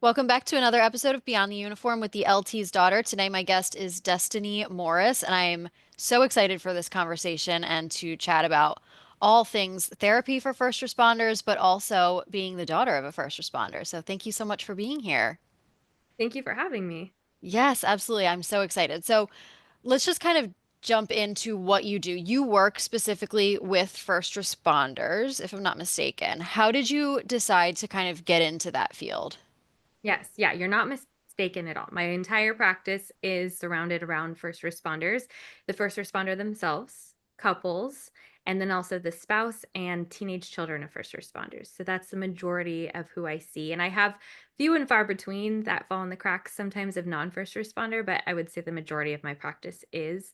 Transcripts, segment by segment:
Welcome back to another episode of Beyond the Uniform with the LT's daughter. Today, my guest is Destiny Morris, and I'm so excited for this conversation and to chat about all things therapy for first responders, but also being the daughter of a first responder. So, thank you so much for being here. Thank you for having me. Yes, absolutely. I'm so excited. So, let's just kind of jump into what you do. You work specifically with first responders, if I'm not mistaken. How did you decide to kind of get into that field? Yes, yeah, you're not mistaken at all. My entire practice is surrounded around first responders, the first responder themselves, couples, and then also the spouse and teenage children of first responders. So that's the majority of who I see. And I have few and far between that fall in the cracks sometimes of non-first responder, but I would say the majority of my practice is.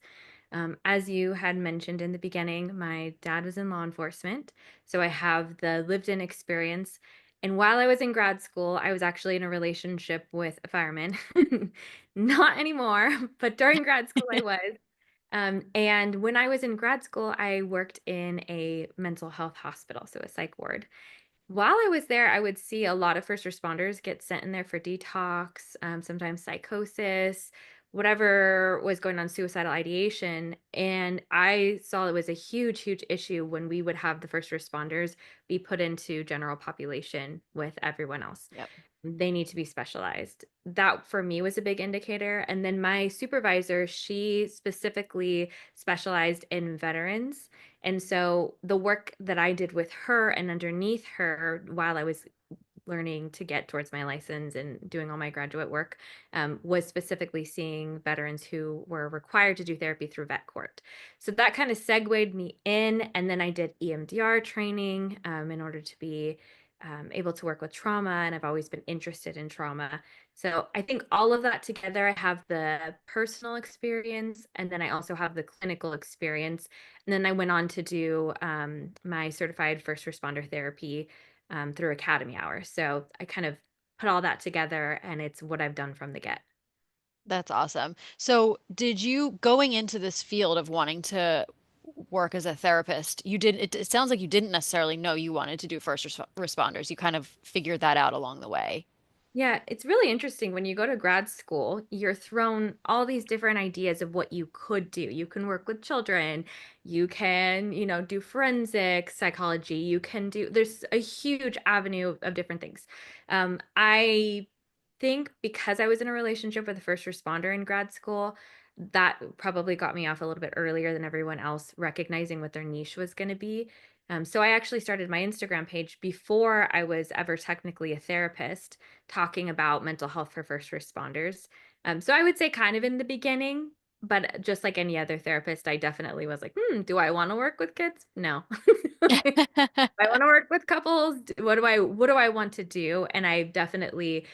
As you had mentioned in the beginning, my dad was in law enforcement. So I have the lived in experience. And while I was in grad school, I was actually in a relationship with a fireman. Not anymore, but during grad school, I was. And when I was in grad school, I worked in a mental health hospital, so a psych ward. While I was there, I would see a lot of first responders get sent in there for detox, sometimes psychosis, whatever was going on, suicidal ideation. And I saw it was a huge, huge issue when we would have the first responders be put into general population with everyone else. Yep. They need to be specialized. That for me was a big indicator. And then my supervisor, she specifically specialized in veterans. And so the work that I did with her and underneath her while I was learning to get towards my license and doing all my graduate work was specifically seeing veterans who were required to do therapy through vet court. So that kind of segued me in. And then I did EMDR training in order to be able to work with trauma. And I've always been interested in trauma. So I think all of that together, I have the personal experience and then I also have the clinical experience. And then I went on to do my certified first responder therapy through Academy Hours. So I kind of put all that together, and it's what I've done from the get. That's awesome. So, did you going into this field of wanting to work as a therapist, it sounds like you didn't necessarily know you wanted to do responders. You kind of figured that out along the way. Yeah, it's really interesting when you go to grad school, you're thrown all these different ideas of what you could do. You can work with children, you can, do forensic psychology, you can do, there's a huge avenue of different things. I think because I was in a relationship with a first responder in grad school, that probably got me off a little bit earlier than everyone else, recognizing what their niche was going to be. So I actually started my Instagram page before I was ever technically a therapist talking about mental health for first responders. So I would say kind of in the beginning, but just like any other therapist, I definitely was like, do I want to work with kids? No. I want to work with couples. What do I want to do? And I definitely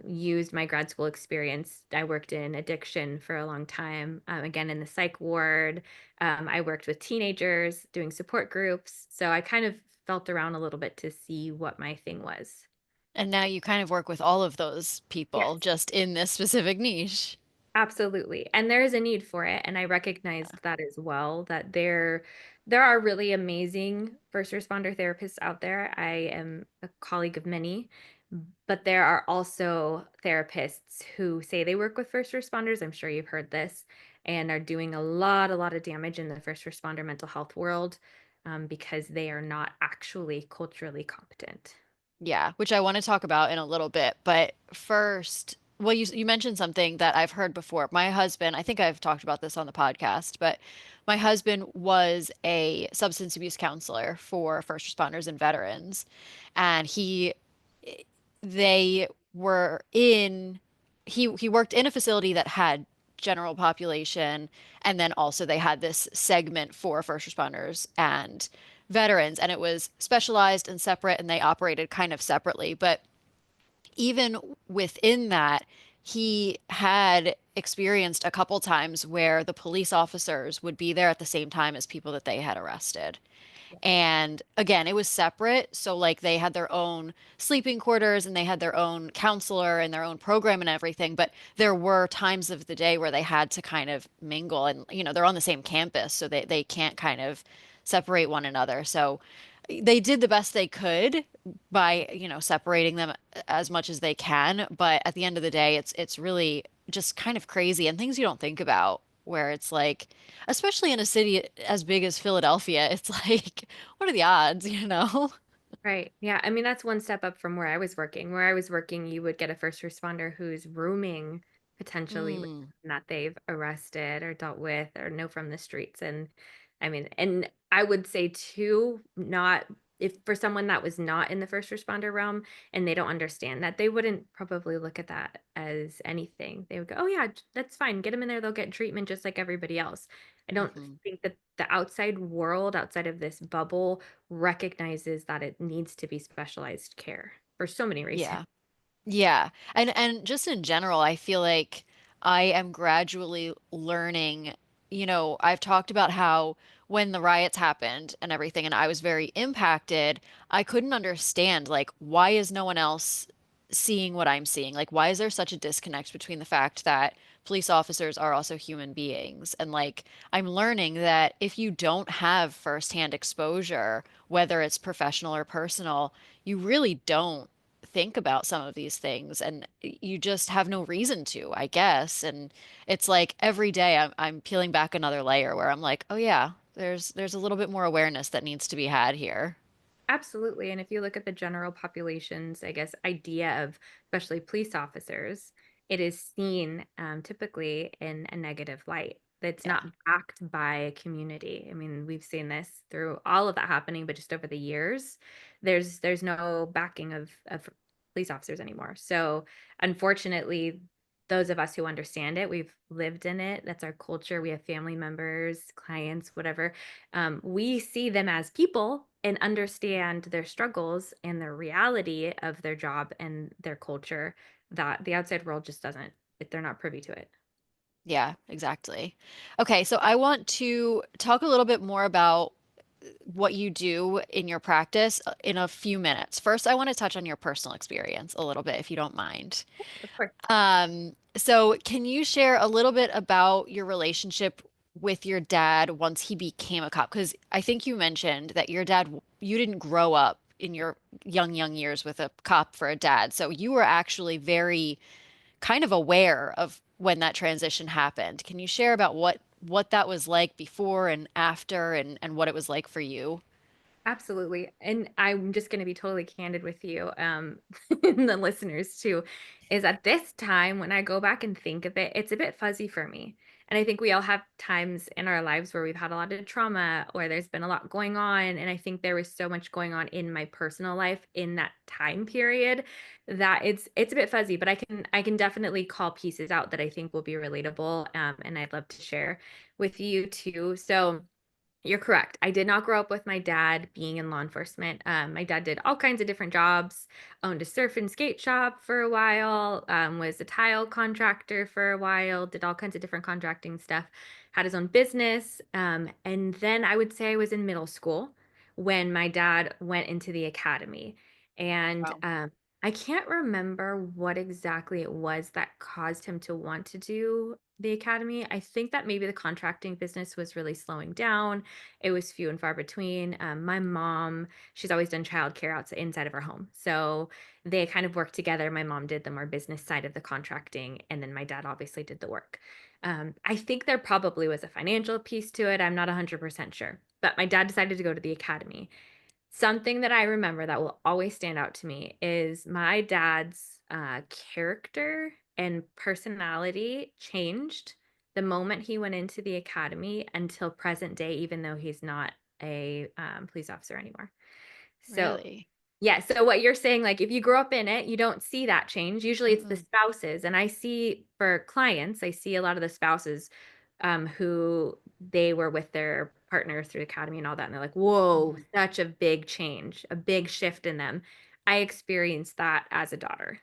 used my grad school experience. I worked in addiction for a long time. Again, in the psych ward. I worked with teenagers doing support groups. So I kind of felt around a little bit to see what my thing was. And now you kind of work with all of those people Yes. just in this specific niche. Absolutely. And there is a need for it. And I recognized that as well, that there are really amazing first responder therapists out there. I am a colleague of many, but there are also therapists who say they work with first responders. I'm sure you've heard this, and are doing a lot of damage in the first responder mental health world because they are not actually culturally competent. Yeah, which I want to talk about in a little bit. But first, well, you mentioned something that I've heard before. My husband, I think I've talked about this on the podcast, but my husband was a substance abuse counselor for first responders and veterans, and they were in he worked in a facility that had general population, and then also they had this segment for first responders and veterans, and it was specialized and separate, and they operated kind of separately. But even within that, he had experienced a couple times where the police officers would be there at the same time as people that they had arrested. And again, it was separate. So, like, they had their own sleeping quarters and they had their own counselor and their own program and everything. But there were times of the day where they had to kind of mingle and, they're on the same campus. So they can't kind of separate one another. So they did the best they could by, separating them as much as they can. But at the end of the day, it's really just kind of crazy and things you don't think about, where it's like, especially in a city as big as Philadelphia, it's like, what are the odds, you know? Right. Yeah. I mean, that's one step up from where I was working. Where I was working, you would get a first responder who's rooming potentially with Mm, someone that they've arrested or dealt with or know from the streets. And I mean, and I would say too, not if for someone that was not in the first responder realm and they don't understand that, they wouldn't probably look at that as anything. They would go, oh, yeah, that's fine. Get them in there. They'll get treatment just like everybody else. I don't hmm. think that the outside world, outside of this bubble, recognizes that it needs to be specialized care for so many reasons. Yeah. Yeah. And just in general, I feel like I am gradually learning, I've talked about how when the riots happened and everything and I was very impacted, I couldn't understand like why is no one else seeing what I'm seeing? Like why is there such a disconnect between the fact that police officers are also human beings? And like I'm learning that if you don't have firsthand exposure, whether it's professional or personal, you really don't think about some of these things and you just have no reason to, I guess. And it's like every day I'm peeling back another layer where I'm like, oh yeah, there's a little bit more awareness that needs to be had here. Absolutely. And if you look at the general population's, I guess, idea of especially police officers, it is seen typically in a negative light. That's Yeah. not backed by a community. I mean, we've seen this through all of that happening, but just over the years, there's no backing of police officers anymore. So unfortunately, those of us who understand it, we've lived in it. That's our culture. We have family members, clients, whatever, we see them as people and understand their struggles and the reality of their job and their culture that the outside world just doesn't, if they're not privy to it. Yeah, exactly. Okay, so I want to talk a little bit more about what you do in your practice in a few minutes. First, I want to touch on your personal experience a little bit, if you don't mind. Of course. So can you share a little bit about your relationship with your dad once he became a cop? Because I think you mentioned that your dad, you didn't grow up in your young years with a cop for a dad. So you were actually very kind of aware of when that transition happened. Can you share about what that was like before and after and what it was like for you? Absolutely. And I'm just going to be totally candid with you, and the listeners too, is at this time, when I go back and think of it, it's a bit fuzzy for me. And I think we all have times in our lives where we've had a lot of trauma or there's been a lot going on. And I think there was so much going on in my personal life in that time period that it's a bit fuzzy, but I can definitely call pieces out that I think will be relatable. And I'd love to share with you too. So you're correct. I did not grow up with my dad being in law enforcement. My dad did all kinds of different jobs, owned a surf and skate shop for a while, was a tile contractor for a while, did all kinds of different contracting stuff, had his own business. And then I would say I was in middle school when my dad went into the academy. And Wow. I can't remember what exactly it was that caused him to want to do the academy. I think that maybe the contracting business was really slowing down. It was few and far between. My mom, she's always done childcare outside inside of her home. So they kind of worked together. My mom did the more business side of the contracting, and then my dad obviously did the work. I think there probably was a financial piece to it. I'm not 100% sure. But my dad decided to go to the academy. Something that I remember that will always stand out to me is my dad's character and personality changed the moment he went into the academy until present day, even though he's not a police officer anymore. So Really? yeah, so what you're saying, like, if you grow up in it, you don't see that change. Usually it's the Mm-mm. spouses, and I see for clients, I see a lot of the spouses, who they were with their partners through the academy and all that, and they're like, "Whoa, Mhm. such a big change, a big shift in them." I experienced that as a daughter.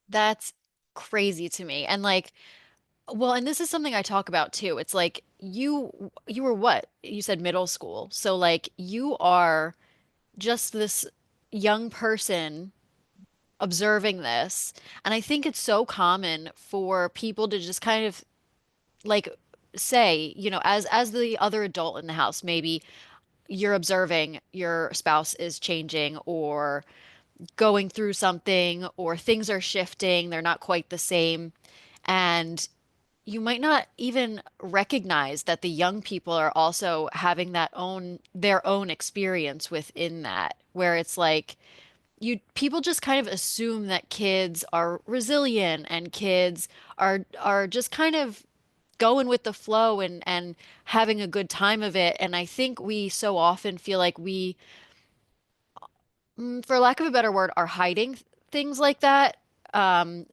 That's crazy to me. And like, well, and this is something I talk about too. It's like you were what? You said middle school. So like you are just this young person observing this. And I think it's so common for people to just kind of like say, as the other adult in the house, maybe you're observing your spouse is changing or going through something, or things are shifting, they're not quite the same. And you might not even recognize that the young people are also having their own experience within that, where it's like you people just kind of assume that kids are resilient and kids are just kind of going with the flow and having a good time of it. And I think we so often feel like we, for lack of a better word, are hiding things like that.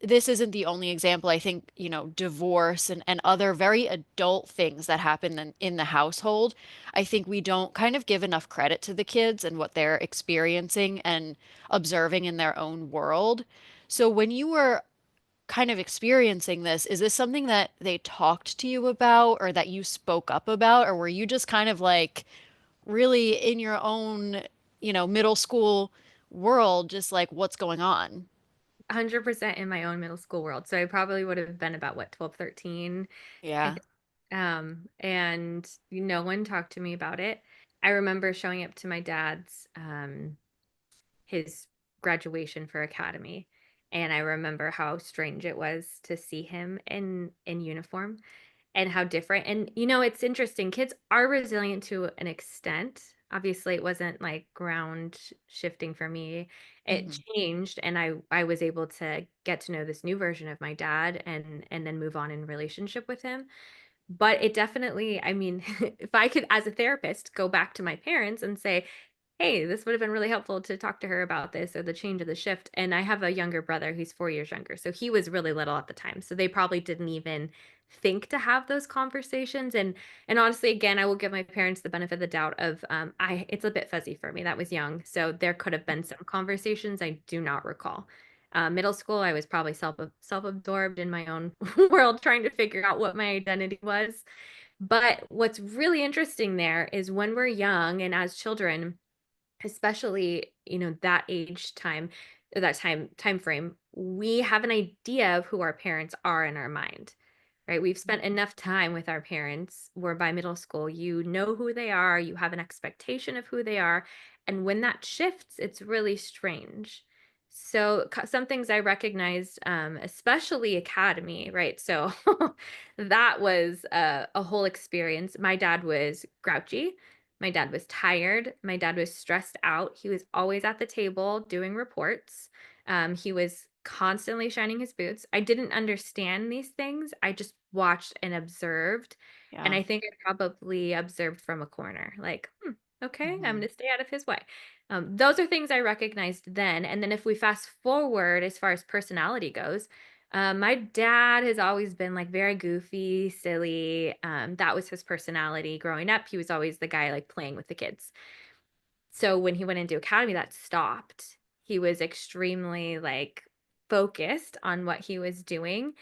This isn't the only example. I think, divorce and other very adult things that happen in the household. I think we don't kind of give enough credit to the kids and what they're experiencing and observing in their own world. So when you were kind of experiencing this, is this something that they talked to you about or that you spoke up about, or were you just kind of like really in your own, middle school world, just like what's going on? 100% in my own middle school world. So I probably would have been about what, 12, 13, I Yeah. think. And no one talked to me about it. I remember showing up to my dad's his graduation for academy, and I remember how strange it was to see him in uniform and how different. And it's interesting. Kids are resilient to an extent. Obviously, it wasn't like ground shifting for me. It Hmm. changed, and I was able to get to know this new version of my dad and then move on in relationship with him. But it definitely, I mean, if I could, as a therapist, go back to my parents and say, hey, this would have been really helpful to talk to her about this or the change of the shift. And I have a younger brother who's 4 years younger. So he was really little at the time. So they probably didn't even think to have those conversations. And honestly, again, I will give my parents the benefit of the doubt of I it's a bit fuzzy for me. That was young. So there could have been some conversations I do not recall. Middle school, I was probably self-absorbed in my own world trying to figure out what my identity was. But what's really interesting there is when we're young and as children, especially, that age time, that time frame, we have an idea of who our parents are in our mind, right? We've spent enough time with our parents where by middle school, you know who they are, you have an expectation of who they are. And when that shifts, it's really strange. So some things I recognized, especially academy, right? So that was a whole experience. My dad was grouchy. My dad was tired. My dad was stressed out. He was always at the table doing reports. He was constantly shining his boots. I didn't understand these things. I just watched and observed. And Yeah. I think I probably observed from a corner, like, okay, I'm going Hmm. to stay out of his way. Those are things I recognized then. And then if we fast forward as far as personality goes, my dad has always been like very goofy, silly. That was his personality growing up. He was always the guy like playing with the kids. So when he went into academy, that stopped. He was extremely like focused on what he was doing.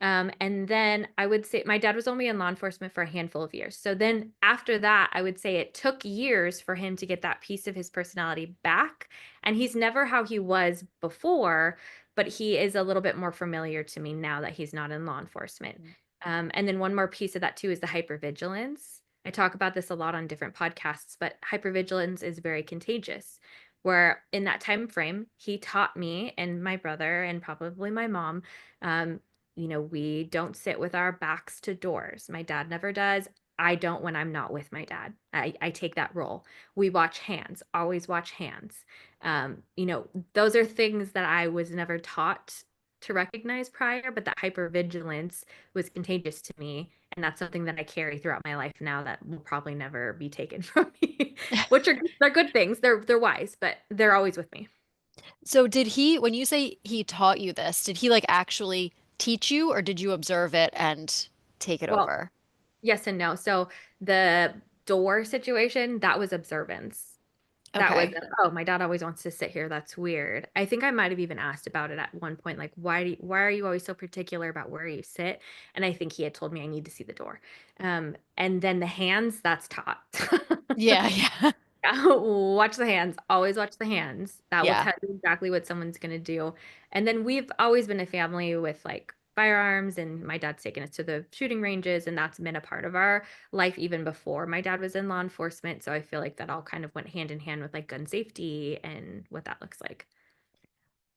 And then I would say my dad was only in law enforcement for a handful of years. So then after that, I would say it took years for him to get that piece of his personality back. And he's never how he was before, but he is a little bit more familiar to me now that he's not in law enforcement. And then one more piece of that too is the hypervigilance. I talk about this a lot on different podcasts, but hypervigilance is very contagious. Where in that time frame, he taught me and my brother and probably my mom, um, we don't sit with our backs to doors. My dad never does. I don't when I'm not with my dad. I take that role. We watch hands, always watch hands. Those are things that I was never taught to recognize prior, but that hypervigilance was contagious to me. And that's something that I carry throughout my life now that will probably never be taken from me, which they're good things. They're wise, but they're always with me. So when you say he taught you this, did he like actually teach you or did you observe it and take it Well, over? yes and no. So the door situation, that was observance. That was, Okay. oh, my dad always wants to sit here. That's weird. I think I might have even asked about it at one point, like, why are you always so particular about where you sit? And I think he had told me I need to see the door. And then the hands, that's taught. Yeah, yeah. Watch the hands. Always watch the hands. That will Yeah. tell you exactly what someone's going to do. And then we've always been a family with like firearms, and my dad's taken us to the shooting ranges, and that's been a part of our life even before my dad was in law enforcement. So I feel like that all kind of went hand in hand with like gun safety and what that looks like.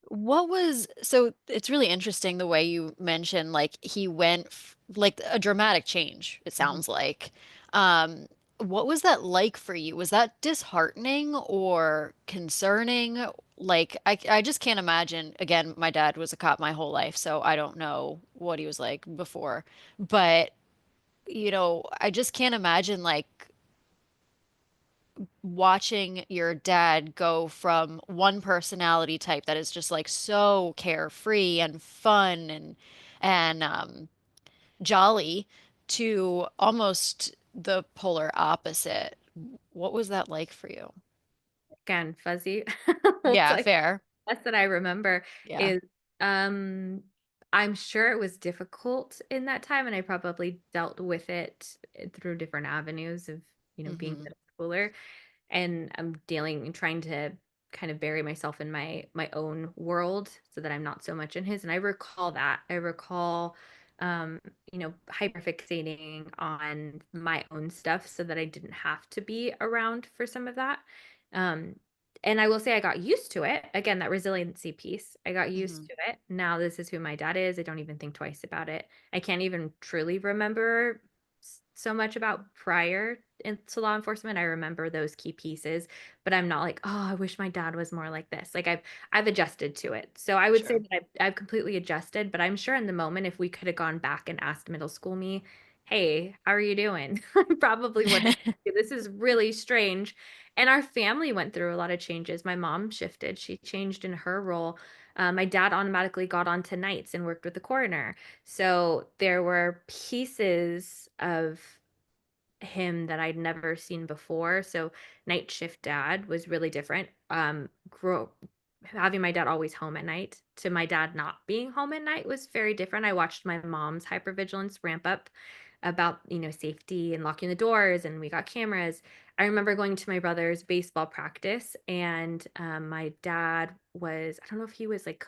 What was so it's really interesting the way you mentioned like he went like a dramatic change, it Mhm. sounds like. Um, what was that like for you? Was that disheartening or concerning? Like I just can't imagine. Again, my dad was a cop my whole life, so I don't know what he was like before. But, I just can't imagine like watching your dad go from one personality type that is just like so carefree and fun and jolly to almost the polar opposite. What was that like for you? Again, fuzzy. It's Yeah, like fair. best that I remember Yeah. is, um, I'm sure it was difficult in that time, and I probably dealt with it through different avenues of, being Hmm. middle schooler. And I'm dealing and trying to kind of bury myself in my own world so that I'm not so much in his. And I recall that. I recall um, hyper fixating on my own stuff so that I didn't have to be around for some of that. Um, and I will say I got used to it. Again, that resiliency piece. I got used Hmm. to it. Now this is who my dad is. I don't even think twice about it. I can't even truly remember so much about prior into law enforcement. I remember those key pieces, but I'm not like, oh, I wish my dad was more like this. Like I've adjusted to it. So I would say Sure. that I've completely adjusted, but I'm sure in the moment if we could have gone back and asked middle school me, hey, how are you doing? I probably would have said, this is really strange. And our family went through a lot of changes. My mom shifted. She changed in her role. My dad automatically got on to nights and worked with the coroner. So there were pieces of him that I'd never seen before. So night shift dad was really different. Having my dad always home at night to my dad not being home at night was very different. I watched my mom's hypervigilance ramp up about, safety and locking the doors, and we got cameras. I remember going to my brother's baseball practice, and my dad was, I don't know if he was like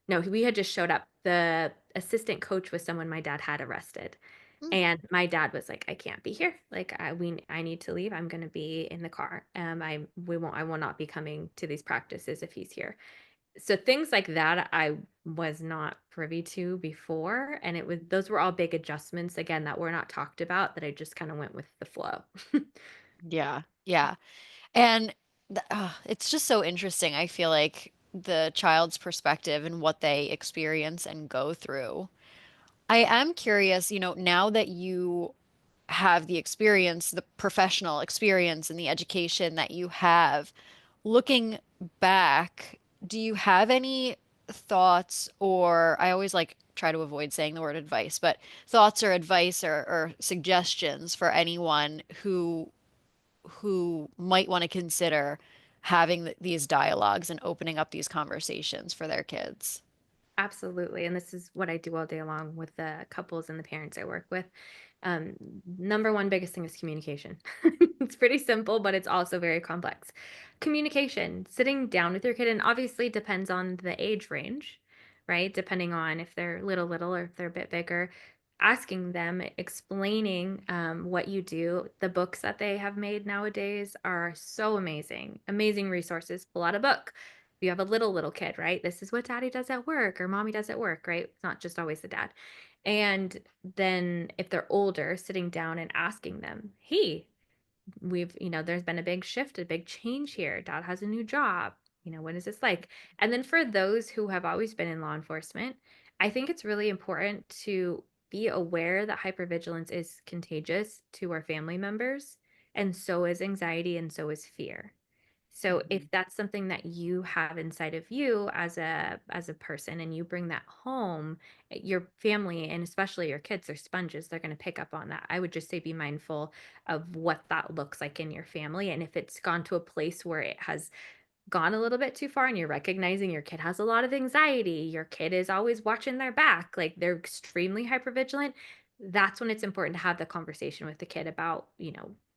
no, we had just showed up. The assistant coach was someone my dad had arrested. Mm. And my dad was like, "I can't be here. Like, I need to leave. I'm going to be in the car. I will not be coming to these practices if he's here." So things like that I was not privy to before, and those were all big adjustments again that were not talked about that I just kind of went with the flow. Yeah. Yeah. And it's just so interesting. I feel like the child's perspective and what they experience and go through. I am curious, now that you have the experience, the professional experience and the education that you have, looking back, do you have any thoughts or I always like try to avoid saying the word advice, but thoughts or advice or suggestions for anyone who might want to consider having these dialogues and opening up these conversations for their kids? Absolutely. And this is what I do all day long with the couples and the parents I work with. Um, Number one biggest thing is communication. It's pretty simple, but it's also very complex. Communication, sitting down with your kid, and obviously depends on the age range, right? Depending on if they're little, or if they're a bit bigger. Asking them, explaining what you do. The books that they have made nowadays are so amazing. Amazing resources. Pull out a book you have a little kid, right? This is what daddy does at work or mommy does at work, right? It's not just always the dad. And then if they're older, sitting down and asking them, hey, there's been a big shift, a big change here. Dad has a new job. What is this like? And then for those who have always been in law enforcement, I think it's really important to be aware that hypervigilance is contagious to our family members, and so is anxiety, and so is fear. So Mhm. if that's something that you have inside of you as a person and you bring that home, your family and especially your kids are sponges, they're going to pick up on that. I would just say be mindful of what that looks like in your family, and if it's gone to a place where it has gone a little bit too far and you're recognizing your kid has a lot of anxiety, your kid is always watching their back, like they're extremely hypervigilant, that's when it's important to have the conversation with the kid about,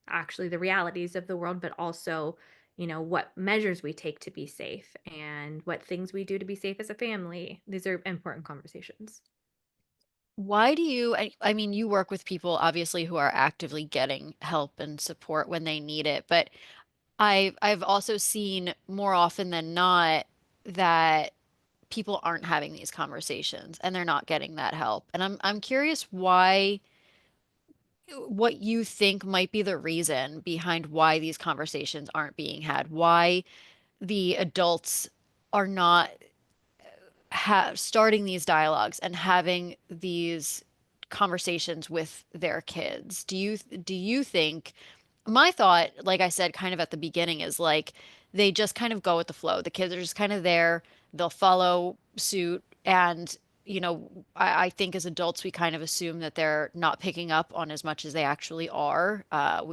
actually the realities of the world, but also, what measures we take to be safe and what things we do to be safe as a family. These are important conversations. Why do you, I mean, you work with people obviously who are actively getting help and support when they need it, but I've also seen more often than not that people aren't having these conversations and they're not getting that help. And I'm curious why, what you think might be the reason behind why these conversations aren't being had, why the adults are not starting these dialogues and having these conversations with their kids. Do you think, my thought, like I said kind of at the beginning, is like they just kind of go with the flow. The kids are just kind of there, they'll follow suit, and I think as adults we kind of assume that they're not picking up on as much as they actually are.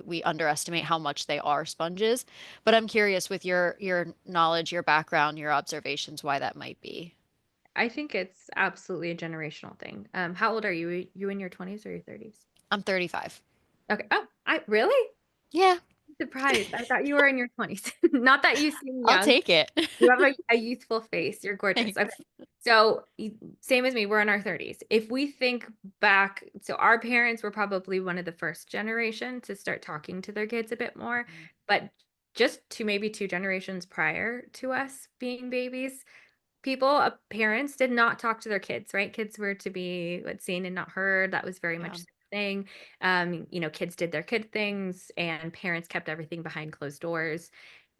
We underestimate how much they are sponges. But I'm curious with your knowledge, your background, your observations, why that might be. I think it's absolutely a generational thing. How old are you? You in your 20s or your 30s? I'm 35. Okay. Oh, I really Yeah, surprised. I thought you were in your 20s. Not that you seem I'll young. take it. You have a youthful face. You're gorgeous. Okay. Thanks. So, same as me, we're in our 30s. If we think back, so our parents were probably one of the first generation to start talking to their kids a bit more, Mhm. but just maybe two generations prior to us being babies, people, parents did not talk to their kids, right? Kids were to be what's seen and not heard. That was very Yeah. much the thing. Kids did their kid things and parents kept everything behind closed doors.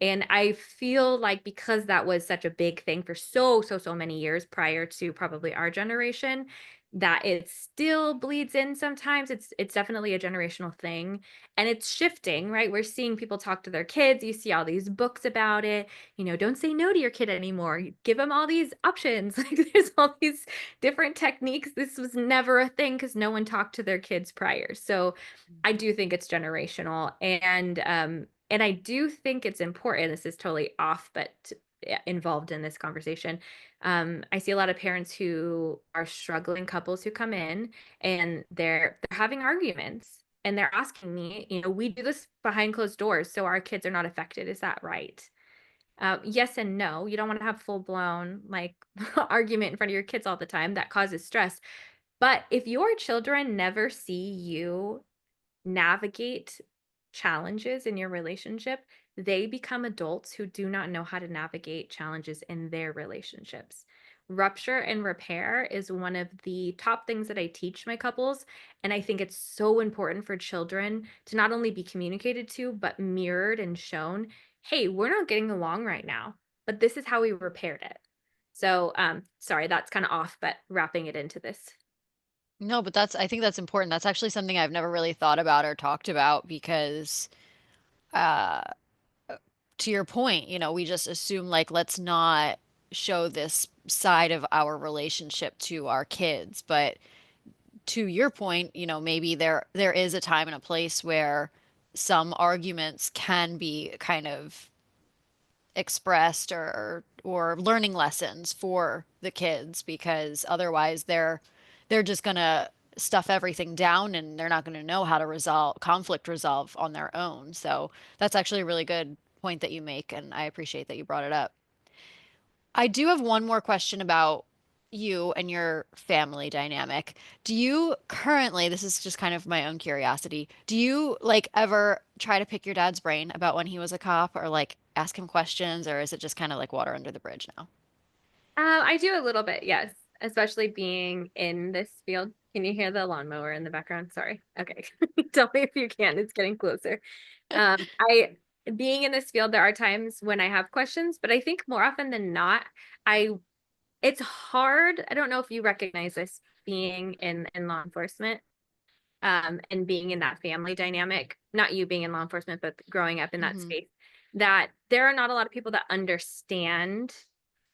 And I feel like because that was such a big thing for so many years prior to probably our generation, that it still bleeds in sometimes. It's definitely a generational thing. And it's shifting, right? We're seeing people talk to their kids. You see all these books about it, don't say no to your kid anymore. You give them all these options. Like there's all these different techniques. This was never a thing because no one talked to their kids prior. So I do think it's generational. And I do think it's important. This is totally off, but yeah, involved in this conversation. I see a lot of parents who are struggling couples who come in and they're having arguments and they're asking me, we do this behind closed doors so our kids are not affected. Is that right? Yes and no. You don't want to have full blown like argument in front of your kids all the time. That causes stress. But if your children never see you navigate challenges in your relationship, they become adults who do not know how to navigate challenges in their relationships. Rupture and repair is one of the top things that I teach my couples. And I think it's so important for children to not only be communicated to, but mirrored and shown, hey, we're not getting along right now, but this is how we repaired it. So, sorry, that's kind of off, but wrapping it into this. No, but I think that's important. That's actually something I've never really thought about or talked about because, uh, to your point, we just assume like let's not show this side of our relationship to our kids. But to your point, maybe there is a time and a place where some arguments can be kind of expressed or learning lessons for the kids because otherwise they're just gonna stuff everything down and they're not going to know how to resolve on their own. So that's actually a really good point that you make, and I appreciate that you brought it up. I do have one more question about you and your family dynamic. Do you currently, this is just kind of my own curiosity, do you like ever try to pick your dad's brain about when he was a cop or like ask him questions, or is it just kind of like water under the bridge now? I do a little bit, yes, especially being in this field. Can you hear the lawnmower in the background? Sorry. Okay. Tell me if you can. It's getting closer. I being in this field, there are times when I have questions, but I think more often than not, I it's hard. I don't know if you recognize this being in law enforcement, and being in that family dynamic, not you being in law enforcement, but growing up in that Hmm. space, that there are not a lot of people that understand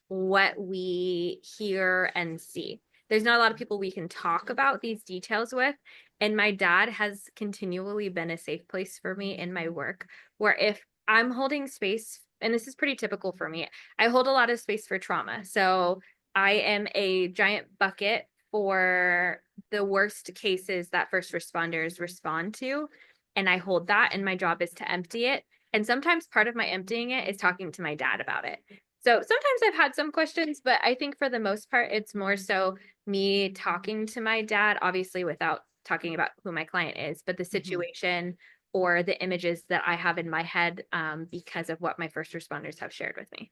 what we hear and see. There's not a lot of people we can talk about these details with. And my dad has continually been a safe place for me in my work, where if I'm holding space, and this is pretty typical for me, I hold a lot of space for trauma. So I am a giant bucket for the worst cases that first responders respond to. And I hold that, and my job is to empty it. And sometimes part of my emptying it is talking to my dad about it. So sometimes I've had some questions, but I think for the most part, it's more so me talking to my dad, obviously without talking about who my client is, but the Hmm. situation or the images that I have in my head because of what my first responders have shared with me.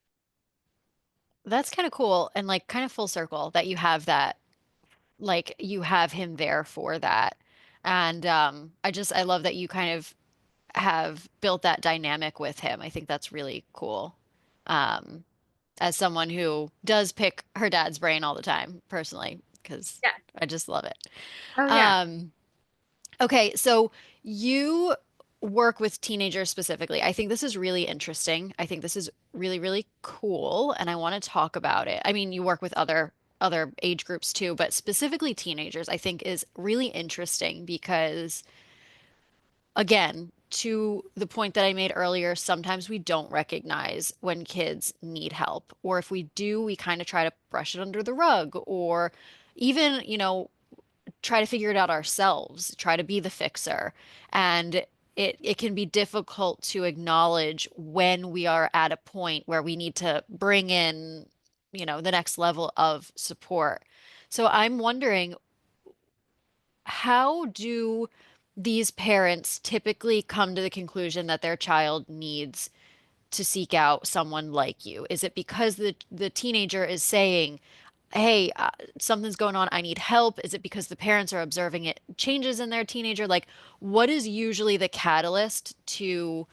That's kind of cool and like kind of full circle that you have that, like you have him there for that. And I love that you kind of have built that dynamic with him. I think that's really cool. Um, as someone who does pick her dad's brain all the time, personally, because Yeah. I just love it. Oh, yeah. Um, okay, so you work with teenagers specifically. I think this is really interesting. I think this is really, really cool, and I want to talk about it. I mean, you work with other age groups too, but specifically teenagers, I think is really interesting because again, to the point that I made earlier, sometimes we don't recognize when kids need help, or if we do, we kind of try to brush it under the rug, or even, try to figure it out ourselves, try to be the fixer. And it can be difficult to acknowledge when we are at a point where we need to bring in, the next level of support. So I'm wondering, how do these parents typically come to the conclusion that their child needs to seek out someone like you? Is it because the teenager is saying, "Hey, something's going on, I need help"? Is it because the parents are observing it changes in their teenager? Like, what is usually the catalyst to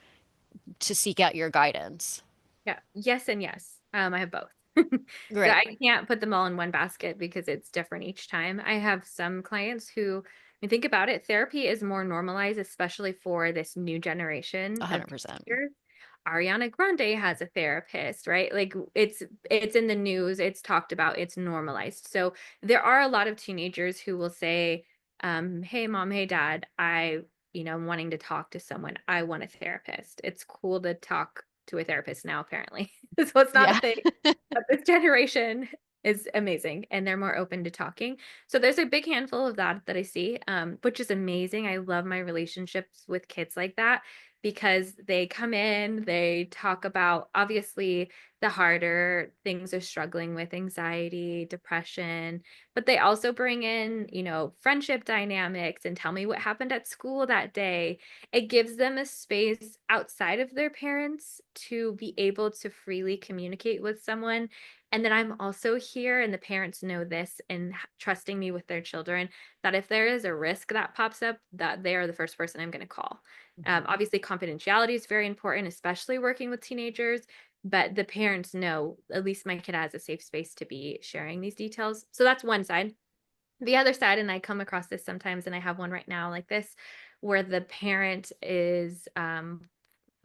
seek out your guidance? Yeah. Yes and yes. I have both. So Great. I can't put them all in one basket because it's different each time. I have some clients who, I think about it, therapy is more normalized, especially for this new generation of 100%. teenagers. Ariana Grande has a therapist, right? Like it's in the news, it's talked about, it's normalized. So there are a lot of teenagers who will say, "Hey mom, hey dad, I'm wanting to talk to someone. I want a therapist." It's cool to talk to a therapist now, apparently. So it's not a Yeah. thing. But this generation is amazing and they're more open to talking. So there's a big handful of that I see, which is amazing. I love my relationships with kids like that because they come in, they talk about obviously the harder things they're struggling with, anxiety, depression, but they also bring in, friendship dynamics and tell me what happened at school that day. It gives them a space outside of their parents to be able to freely communicate with someone. And then I'm also here, and the parents know this and trusting me with their children, that if there is a risk that pops up, that they are the first person I'm going to call. Mhm. Obviously, confidentiality is very important, especially working with teenagers. But the parents know at least my kid has a safe space to be sharing these details. So that's one side. The other side, and I come across this sometimes, and I have one right now like this, where the parent is, I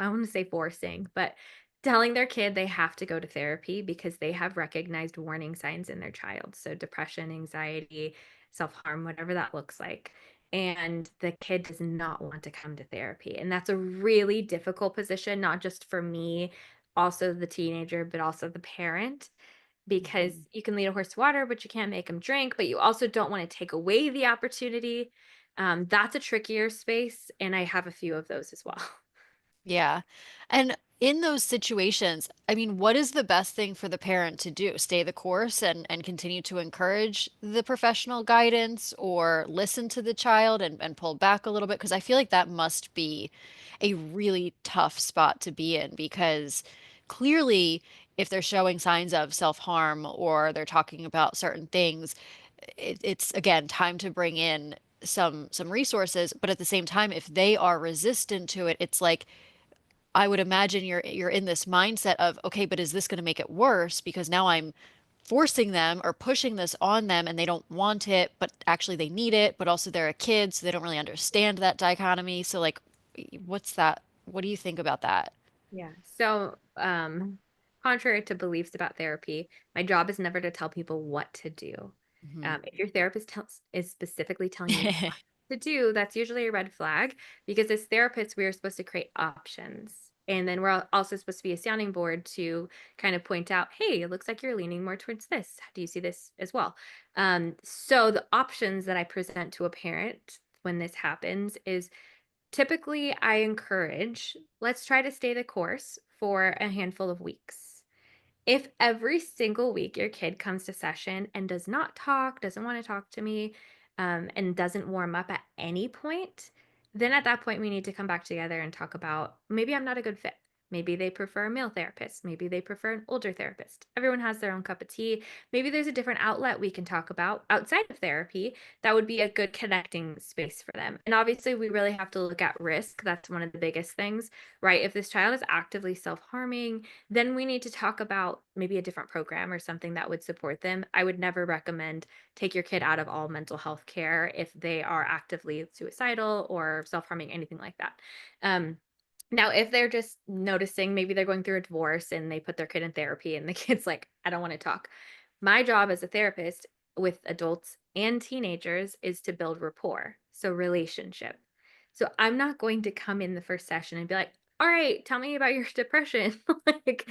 want to say forcing, but telling their kid they have to go to therapy because they have recognized warning signs in their child. So, depression, anxiety, self harm, whatever that looks like. And the kid does not want to come to therapy. And that's a really difficult position, not just for me, also the teenager, but also the parent because Mhm. you can lead a horse to water, but you can't make them drink, but you also don't want to take away the opportunity. That's a trickier space, and I have a few of those as well. Yeah. And in those situations, I mean, what is the best thing for the parent to do? Stay the course and continue to encourage the professional guidance or listen to the child and pull back a little bit? Because I feel like that must be a really tough spot to be in because clearly, if they're showing signs of self-harm or they're talking about certain things, it's again time to bring in some resources. But at the same time, if they are resistant to it, it's like I would imagine you're in this mindset of, okay, but is this going to make it worse? Because now I'm forcing them or pushing this on them and they don't want it, but actually they need it, but also they're a kid, so they don't really understand that dichotomy. So like, what's that? What do you think about that? Yeah. So, contrary to beliefs about therapy, my job is never to tell people what to do. Hmm. If your therapist is specifically telling you what to do, that's usually a red flag because as therapists, we are supposed to create options. And then we're also supposed to be a sounding board to kind of point out, hey, it looks like you're leaning more towards this. Do you see this as well? So the options that I present to a parent when this happens is typically, I encourage, let's try to stay the course for a handful of weeks. If every single week your kid comes to session and does not talk, doesn't want to talk to me, and doesn't warm up at any point, then at that point we need to come back together and talk about maybe I'm not a good fit. Maybe they prefer a male therapist. Maybe they prefer an older therapist. Everyone has their own cup of tea. Maybe there's a different outlet we can talk about outside of therapy that would be a good connecting space for them. And obviously, we really have to look at risk. That's one of the biggest things, right? If this child is actively self harming, then we need to talk about maybe a different program or something that would support them. I would never recommend take your kid out of all mental health care if they are actively suicidal or self-harming, anything like that. Um, Now, if they're just noticing maybe they're going through a divorce and they put their kid in therapy and the kid's like, I don't want to talk. My job as a therapist with adults and teenagers is to build rapport, so relationship. So I'm not going to come in the first session and be like, all right, tell me about your depression. Like,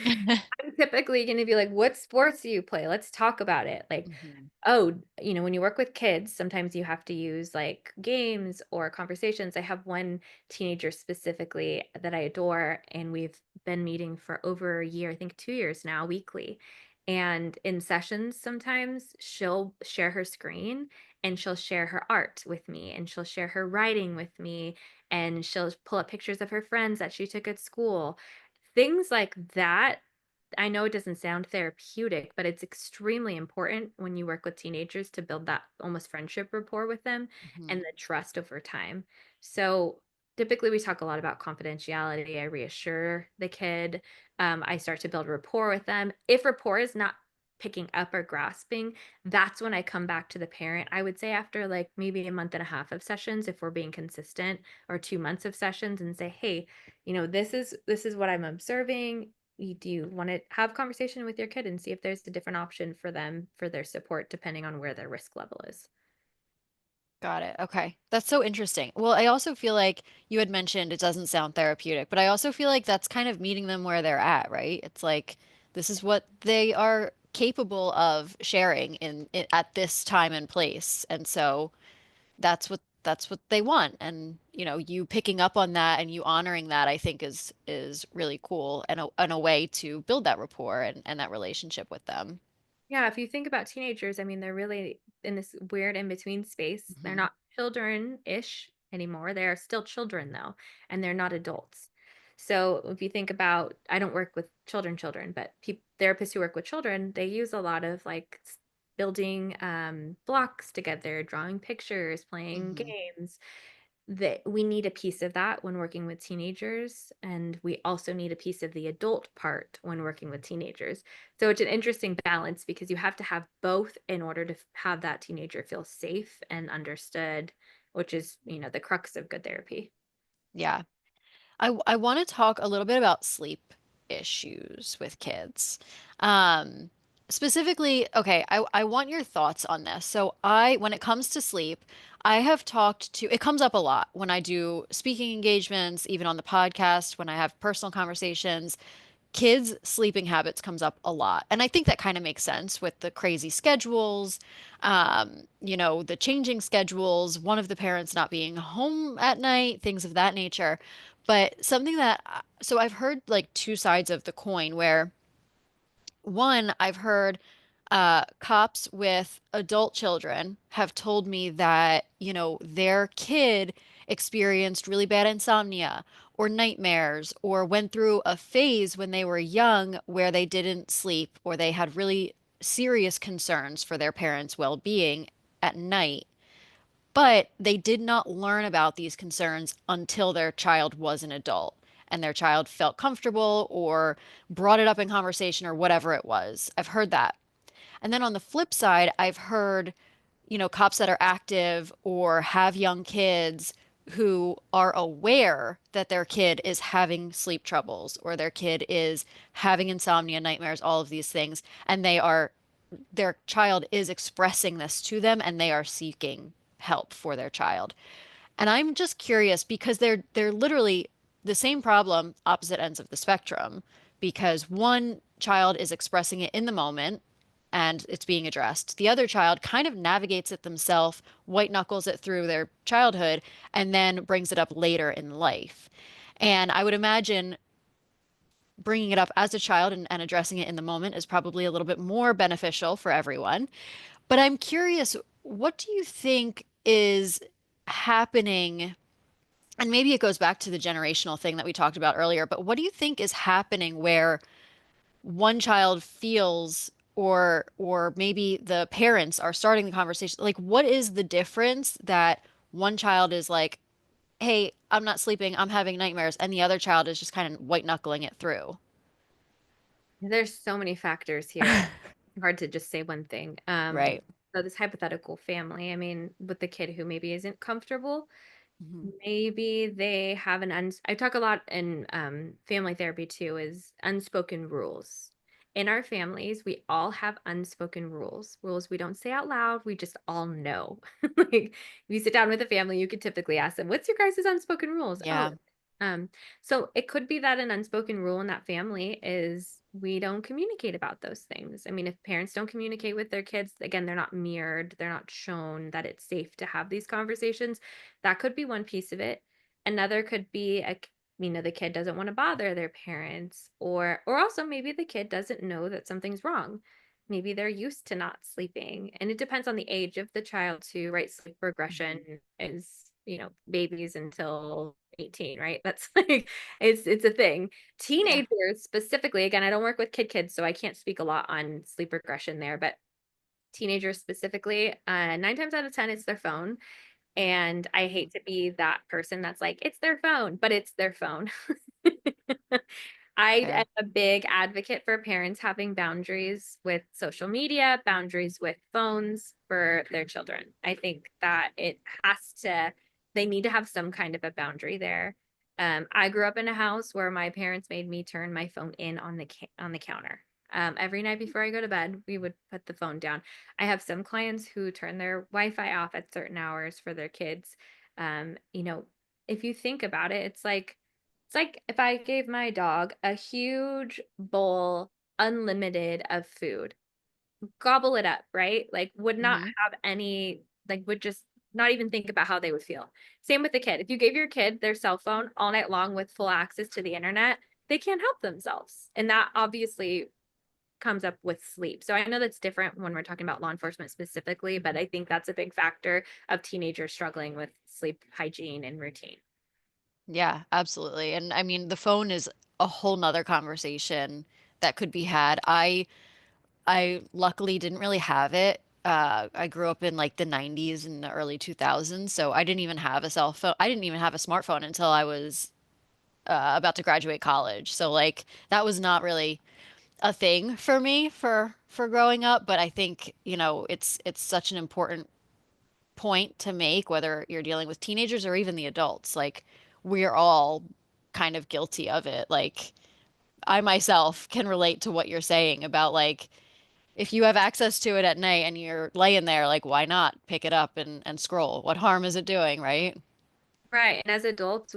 I'm typically going to be like, what sports do you play? Let's talk about it. Like, Mhm. oh, when you work with kids, sometimes you have to use like games or conversations. I have one teenager specifically that I adore, and we've been meeting for over a year, I think 2 years now, weekly. And in sessions, sometimes she'll share her screen and she'll share her art with me and she'll share her writing with me and she'll pull up pictures of her friends that she took at school. Things like that. I know it doesn't sound therapeutic, but it's extremely important when you work with teenagers to build that almost friendship rapport with them and Mhm. the trust over time. So typically we talk a lot about confidentiality. I reassure the kid. I start to build rapport with them. If rapport is not picking up or grasping, that's when I come back to the parent. I would say after like maybe a month and a half of sessions, if we're being consistent, or 2 months of sessions, and say, hey, this is what I'm observing. Do you want to have conversation with your kid and see if there's a different option for them for their support depending on where their risk level is? Got it. Okay. That's so interesting. Well, I also feel like you had mentioned it doesn't sound therapeutic, but I also feel like that's kind of meeting them where they're at, right? It's like this is what they are capable of sharing at this time and place. And so that's what they want. And, you picking up on that and you honoring that, I think is really cool and a way to build that rapport and that relationship with them. Yeah, if you think about teenagers, I mean, they're really in this weird in between space. They're Hmm. not children-ish anymore. They are still children though, and they're not adults. So if you think about, I don't work with children, but therapists who work with children, they use a lot of like building blocks together, drawing pictures, playing Hmm. games. That we need a piece of that when working with teenagers, and we also need a piece of the adult part when working with teenagers. So it's an interesting balance because you have to have both in order to have that teenager feel safe and understood, which is, the crux of good therapy. Yeah. I want to talk a little bit about sleep issues with kids. Um, Specifically, okay, I want your thoughts on this. So when it comes to sleep, I have it comes up a lot when I do speaking engagements, even on the podcast, when I have personal conversations. Kids' sleeping habits comes up a lot. And I think that kind of makes sense with the crazy schedules, the changing schedules, one of the parents not being home at night, things of that nature. But so I've heard like two sides of the coin where one, I've heard cops with adult children have told me that, their kid experienced really bad insomnia or nightmares or went through a phase when they were young where they didn't sleep or they had really serious concerns for their parents' well-being at night. But they did not learn about these concerns until their child was an adult and their child felt comfortable or brought it up in conversation or whatever it was. I've heard that. And then on the flip side, I've heard, cops that are active or have young kids who are aware that their kid is having sleep troubles or their kid is having insomnia, nightmares, all of these things, and their child is expressing this to them and they are seeking help for their child. And I'm just curious because they're literally the same problem, opposite ends of the spectrum, because one child is expressing it in the moment and it's being addressed. The other child kind of navigates it themselves, white knuckles it through their childhood, and then brings it up later in life. And I would imagine bringing it up as a child and addressing it in the moment is probably a little bit more beneficial for everyone. But I'm curious, what do you think is happening? And maybe it goes back to the generational thing that we talked about earlier, but what do you think is happening where one child feels or maybe the parents are starting the conversation? Like, what is the difference that one child is like, "Hey, I'm not sleeping, I'm having nightmares," and the other child is just kind of white knuckling it through? There's so many factors here. Hard to just say one thing. Right. So this hypothetical family, I mean, with the kid who maybe isn't comfortable, Hmm. maybe they have I talk a lot in family therapy too, is unspoken rules. In our families, we all have unspoken rules. Rules we don't say out loud, we just all know. Like if you sit down with a family, you could typically ask them, "What's your guys' unspoken rules?" Oh, Yeah. um, so it could be that an unspoken rule in that family is we don't communicate about those things. I mean, if parents don't communicate with their kids, again, they're not mirrored, they're not shown that it's safe to have these conversations. That could be one piece of it. Another could be the kid doesn't want to bother their parents, or also maybe the kid doesn't know that something's wrong. Maybe they're used to not sleeping. And it depends on the age of the child too, right? Sleep regression Mhm. is, babies until 18, right? That's like it's a thing. Yeah. Teenagers specifically, again, I don't work with kids, so I can't speak a lot on sleep regression there, but teenagers specifically, 9 times out of 10, it's their phone. And I Mhm. hate to be that person that's like, it's their phone, but it's their phone. I am Fair. a big advocate for parents having boundaries with social media, boundaries with phones for their children. I think that they need to have some kind of a boundary there. I grew up in a house where my parents made me turn my phone in on on the counter. Every night before I go to bed, we would put the phone down. I have some clients who turn their Wi-Fi off at certain hours for their kids. Um, you know, if you think about it, it's like if I gave my dog a huge bowl, unlimited of food, gobble it up, right? Like would not Hmm. have any, like would just not even think about how they would feel. Same with the kid. If you gave your kid their cell phone all night long with full access to the internet, they can't help themselves. And that obviously comes up with sleep. So I know that's different when we're talking about law enforcement specifically, but I think that's a big factor of teenagers struggling with sleep hygiene and routine. Yeah, absolutely. And I mean, the phone is a whole nother conversation that could be had. I luckily didn't really have it. I grew up in like the 90s and the early 2000s, so I didn't even have a cell phone. I didn't even have a smartphone until I was about to graduate college. So like that was not really a thing for me for growing up, but I think, it's such an important point to make, whether you're dealing with teenagers or even the adults. Like, we're all kind of guilty of it. Like, I myself can relate to what you're saying about like, if you have access to it at night and you're laying there, like, why not pick it up and scroll? What harm is it doing, right? Right. And as adults,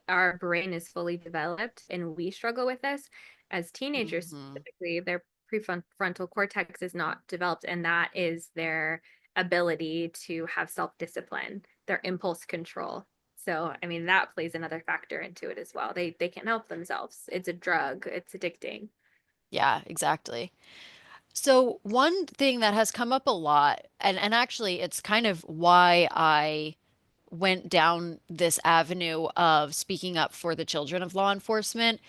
our brain is fully developed and we struggle with this. As teenagers, Hmm. specifically, their prefrontal cortex is not developed, and that is their ability to have self-discipline, their impulse control. So, I mean, that plays another factor into it as well. They can't help themselves. It's a drug, it's addicting. Yeah, exactly. So one thing that has come up a lot, and actually it's kind of why I went down this avenue of speaking up for the children of law enforcement,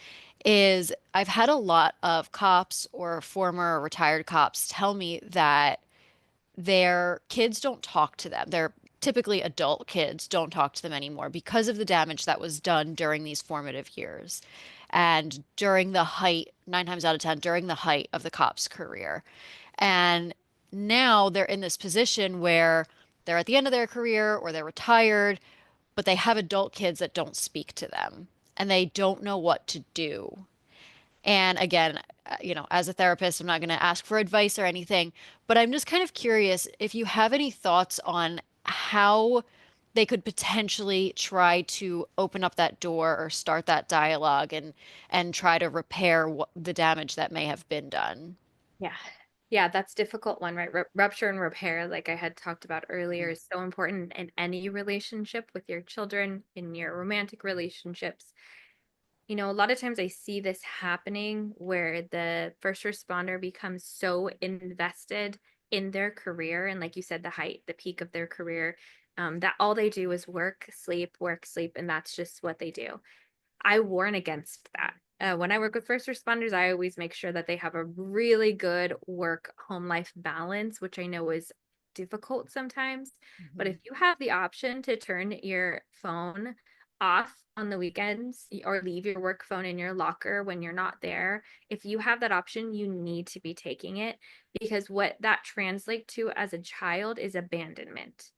is I've had a lot of cops or former or retired cops tell me that their kids don't talk to them. Their typically adult kids don't talk to them anymore because of the damage that was done during these formative years and during the height, 9 times out of 10, during the height of the cop's career. And now they're in this position where they're at the end of their career or they're retired, but they have adult kids that don't speak to them and they don't know what to do. And again, as a therapist, I'm not going to ask for advice or anything, but I'm just kind of curious if you have any thoughts on how they could potentially try to open up that door or start that dialogue and try to repair the damage that may have been done. Yeah. Yeah, that's difficult one, right? Rupture and repair, like I had talked about earlier, Mhm. is so important in any relationship with your children, in your romantic relationships. A lot of times I see this happening where the first responder becomes so invested in their career, and like you said, the peak of their career, that all they do is work, sleep, and that's just what they do. I warn against that. When I work with first responders, I always make sure that they have a really good work home life balance, which I know is difficult sometimes. But if Mhm. you have the option to turn your phone off on the weekends or leave your work phone in your locker when you're not there, if you have that option, you need to be taking it, because what that translates to as a child is abandonment.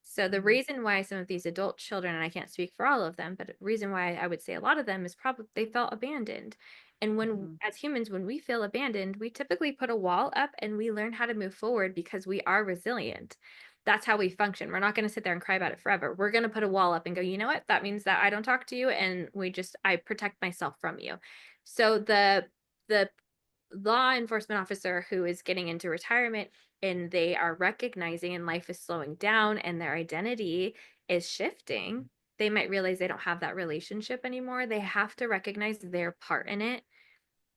So the Mhm. reason why some of these adult children, and I can't speak for all of them, but the reason why I would say a lot of them is probably they felt abandoned. And when, Mhm. as humans, when we feel abandoned, we typically put a wall up and we learn how to move forward because we are resilient. That's how we function. We're not going to sit there and cry about it forever. We're going to put a wall up and go, you know what? That means that I don't talk to you, and I protect myself from you. So the law enforcement officer who is getting into retirement, and they are recognizing and life is slowing down and their identity is shifting, they might realize they don't have that relationship anymore. They have to recognize their part in it.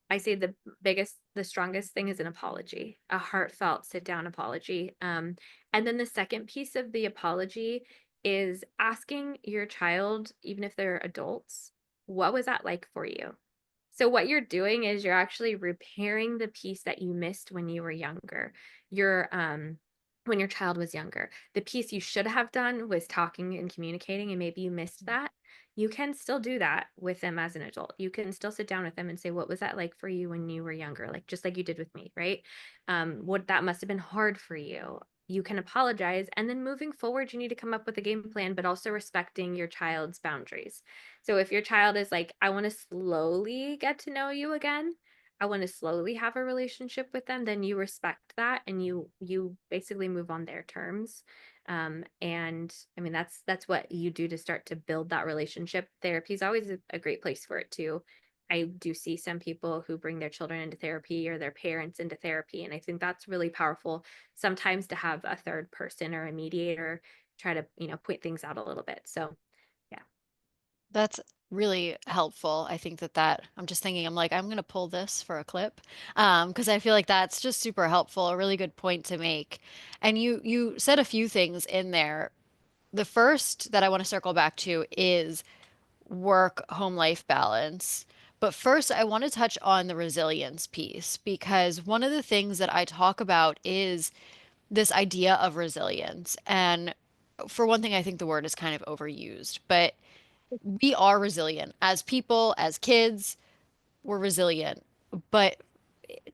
I say the strongest thing is an apology, a heartfelt sit down apology. And then the second piece of the apology is asking your child, even if they're adults, what was that like for you? So what you're doing is you're actually repairing the piece that you missed when you were younger. You're when your child was younger. The piece you should have done was talking and communicating, and maybe you missed that. You can still do that with them as an adult. You can still sit down with them and say, "What was that like for you when you were younger?" Like just like you did with me, right? What that must have been hard for you. You can apologize, and then moving forward, you need to come up with a game plan, but also respecting your child's boundaries. So if your child is like, I want to slowly get to know you again, I want to slowly have a relationship with them, then you respect that and you basically move on their terms. And I mean that's what you do to start to build that relationship. Therapy is always a great place for it too. I do see some people who bring their children into therapy or their parents into therapy, and I think that's really powerful sometimes to have a third person or a mediator try to, point things out a little bit. So, yeah. That's really helpful. I think that I'm just thinking, I'm like, I'm gonna pull this for a clip, because I feel like that's just super helpful, a really good point to make. And you said a few things in there. The first that I want to circle back to is work home life balance. But first, I want to touch on the resilience piece because one of the things that I talk about is this idea of resilience. And for one thing, I think the word is kind of overused, but we are resilient as people, as kids, we're resilient. But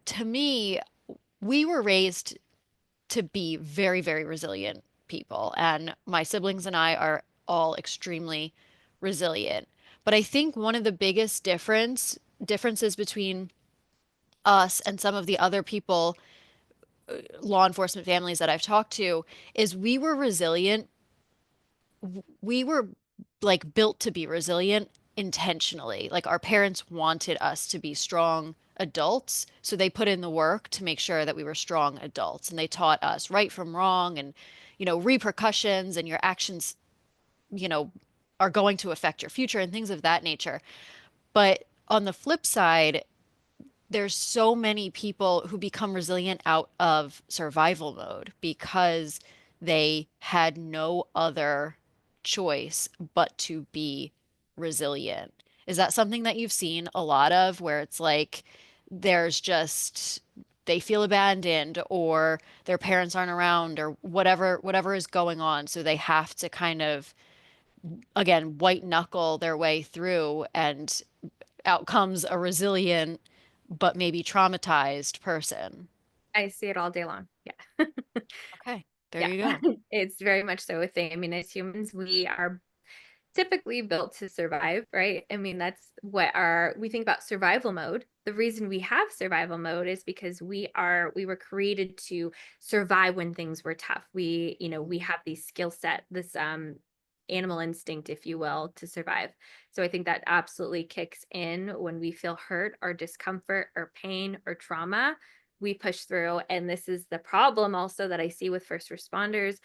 to me, we were raised to be very, very resilient people. And my siblings and I are all extremely resilient. But I think one of the biggest differences between us and some of the other people, law enforcement families that I've talked to, is we were resilient. We were like built to be resilient intentionally. Like our parents wanted us to be strong adults, so they put in the work to make sure that we were strong adults, and they taught us right from wrong and repercussions and your actions, you know, are going to affect your future and things of that nature. But on the flip side, there's so many people who become resilient out of survival mode because they had no other choice but to be resilient. Is that something that you've seen a lot of where it's like there's just they feel abandoned or their parents aren't around or whatever is going on, so they have to kind of again white knuckle their way through and out comes a resilient but maybe traumatized person. I see it all day long. Yeah. Okay, there Yeah. you go. It's very much so a thing. I mean, as humans, we are typically built to survive, right? I mean, that's what we think about survival mode. The reason we have survival mode is because we were created to survive when things were tough. We have these skill set, this animal instinct, if you will, to survive. So I think that absolutely kicks in when we feel hurt or discomfort or pain or trauma. We push through. And this is the problem also that I see with first responders.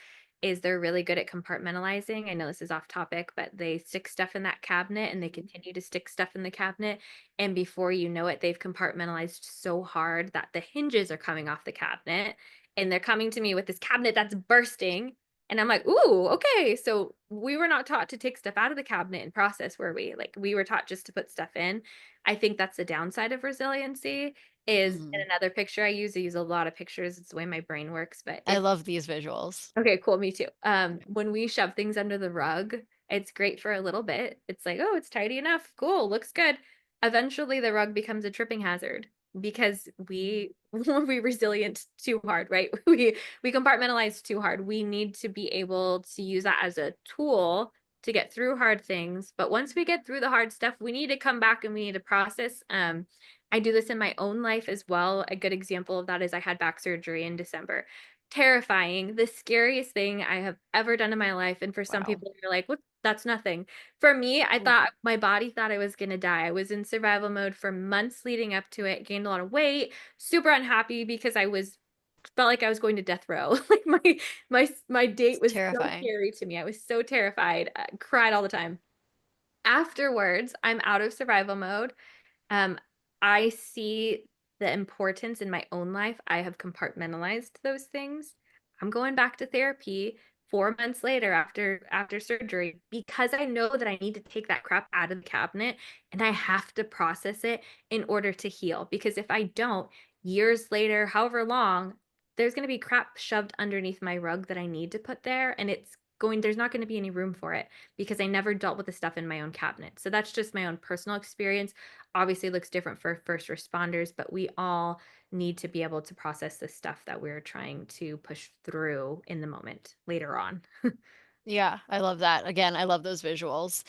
is they're really good at compartmentalizing. I know this is off topic, but they stick stuff in that cabinet and they Mhm. continue to stick stuff in the cabinet. And before you know it, they've compartmentalized so hard that the hinges are coming off the cabinet and they're coming to me with this cabinet that's bursting. And I'm like, ooh, okay. So we were not taught to take stuff out of the cabinet and process, were we? Like we were taught just to put stuff in. I think that's the downside of resiliency is in Mhm. another picture I use a lot of pictures. It's the way my brain works, but I if love these visuals. okay, cool, me too. When we shove things under the rug, it's great for a little bit. It's like, "Oh, it's tidy enough. Cool, looks good." Eventually, the rug becomes a tripping hazard because we resilient too hard, right? We compartmentalize too hard. We need to be able to use that as a tool to get through hard things, but once we get through the hard stuff, we need to come back and we need to process. I do this in my own life as well. A good example of that is I had back surgery in December. Terrifying, the scariest thing I have ever done in my life, and for some Wow. people, you're like, "What? That's nothing." For me, I Oof. thought my body thought I was gonna die. I was in survival mode for months leading up to it, gained a lot of weight, super unhappy because I was felt like I was going to death row. Like, my date It's was so terrifying. scary to me. I was so terrified, cried all the time. Afterwards, I'm out of survival mode. um, I see the importance in my own life. I have compartmentalized those things. I'm going back to therapy 4 months later after surgery because I know that I need to take that crap out of the cabinet and I have to process it in order to heal. Because if I don't, years later, however long, there's going to be crap shoved underneath my rug that I need to put there and there's not going to be any room for it because I never dealt with the stuff in my own cabinet. So that's just my own personal experience. Obviously, it looks different for first responders, but we all need to be able to process the stuff that we're trying to push through in the moment later on. Yeah, I love that. Again, I love those visuals.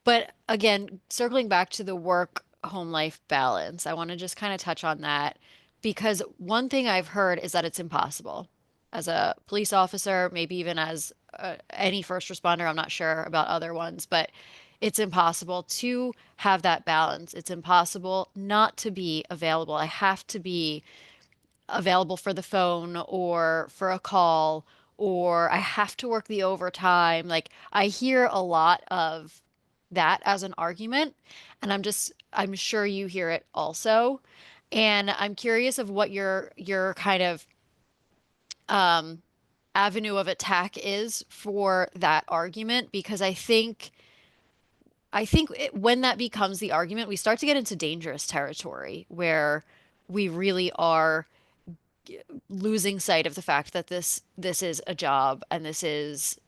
But again, circling back to the work home life balance, I want to just kind of touch on that because one thing I've heard is that it's impossible. As a police officer, maybe even as any first responder, I'm not sure about other ones, but it's impossible to have that balance. It's impossible not to be available. I have to be available for the phone or for a call, or I have to work the overtime. Like I hear a lot of that as an argument, and I'm sure you hear it also. And I'm curious of what your kind of um avenue of attack is for that argument because when that becomes the argument, we start to get into dangerous territory where we really are losing sight of the fact that this is a job and this is,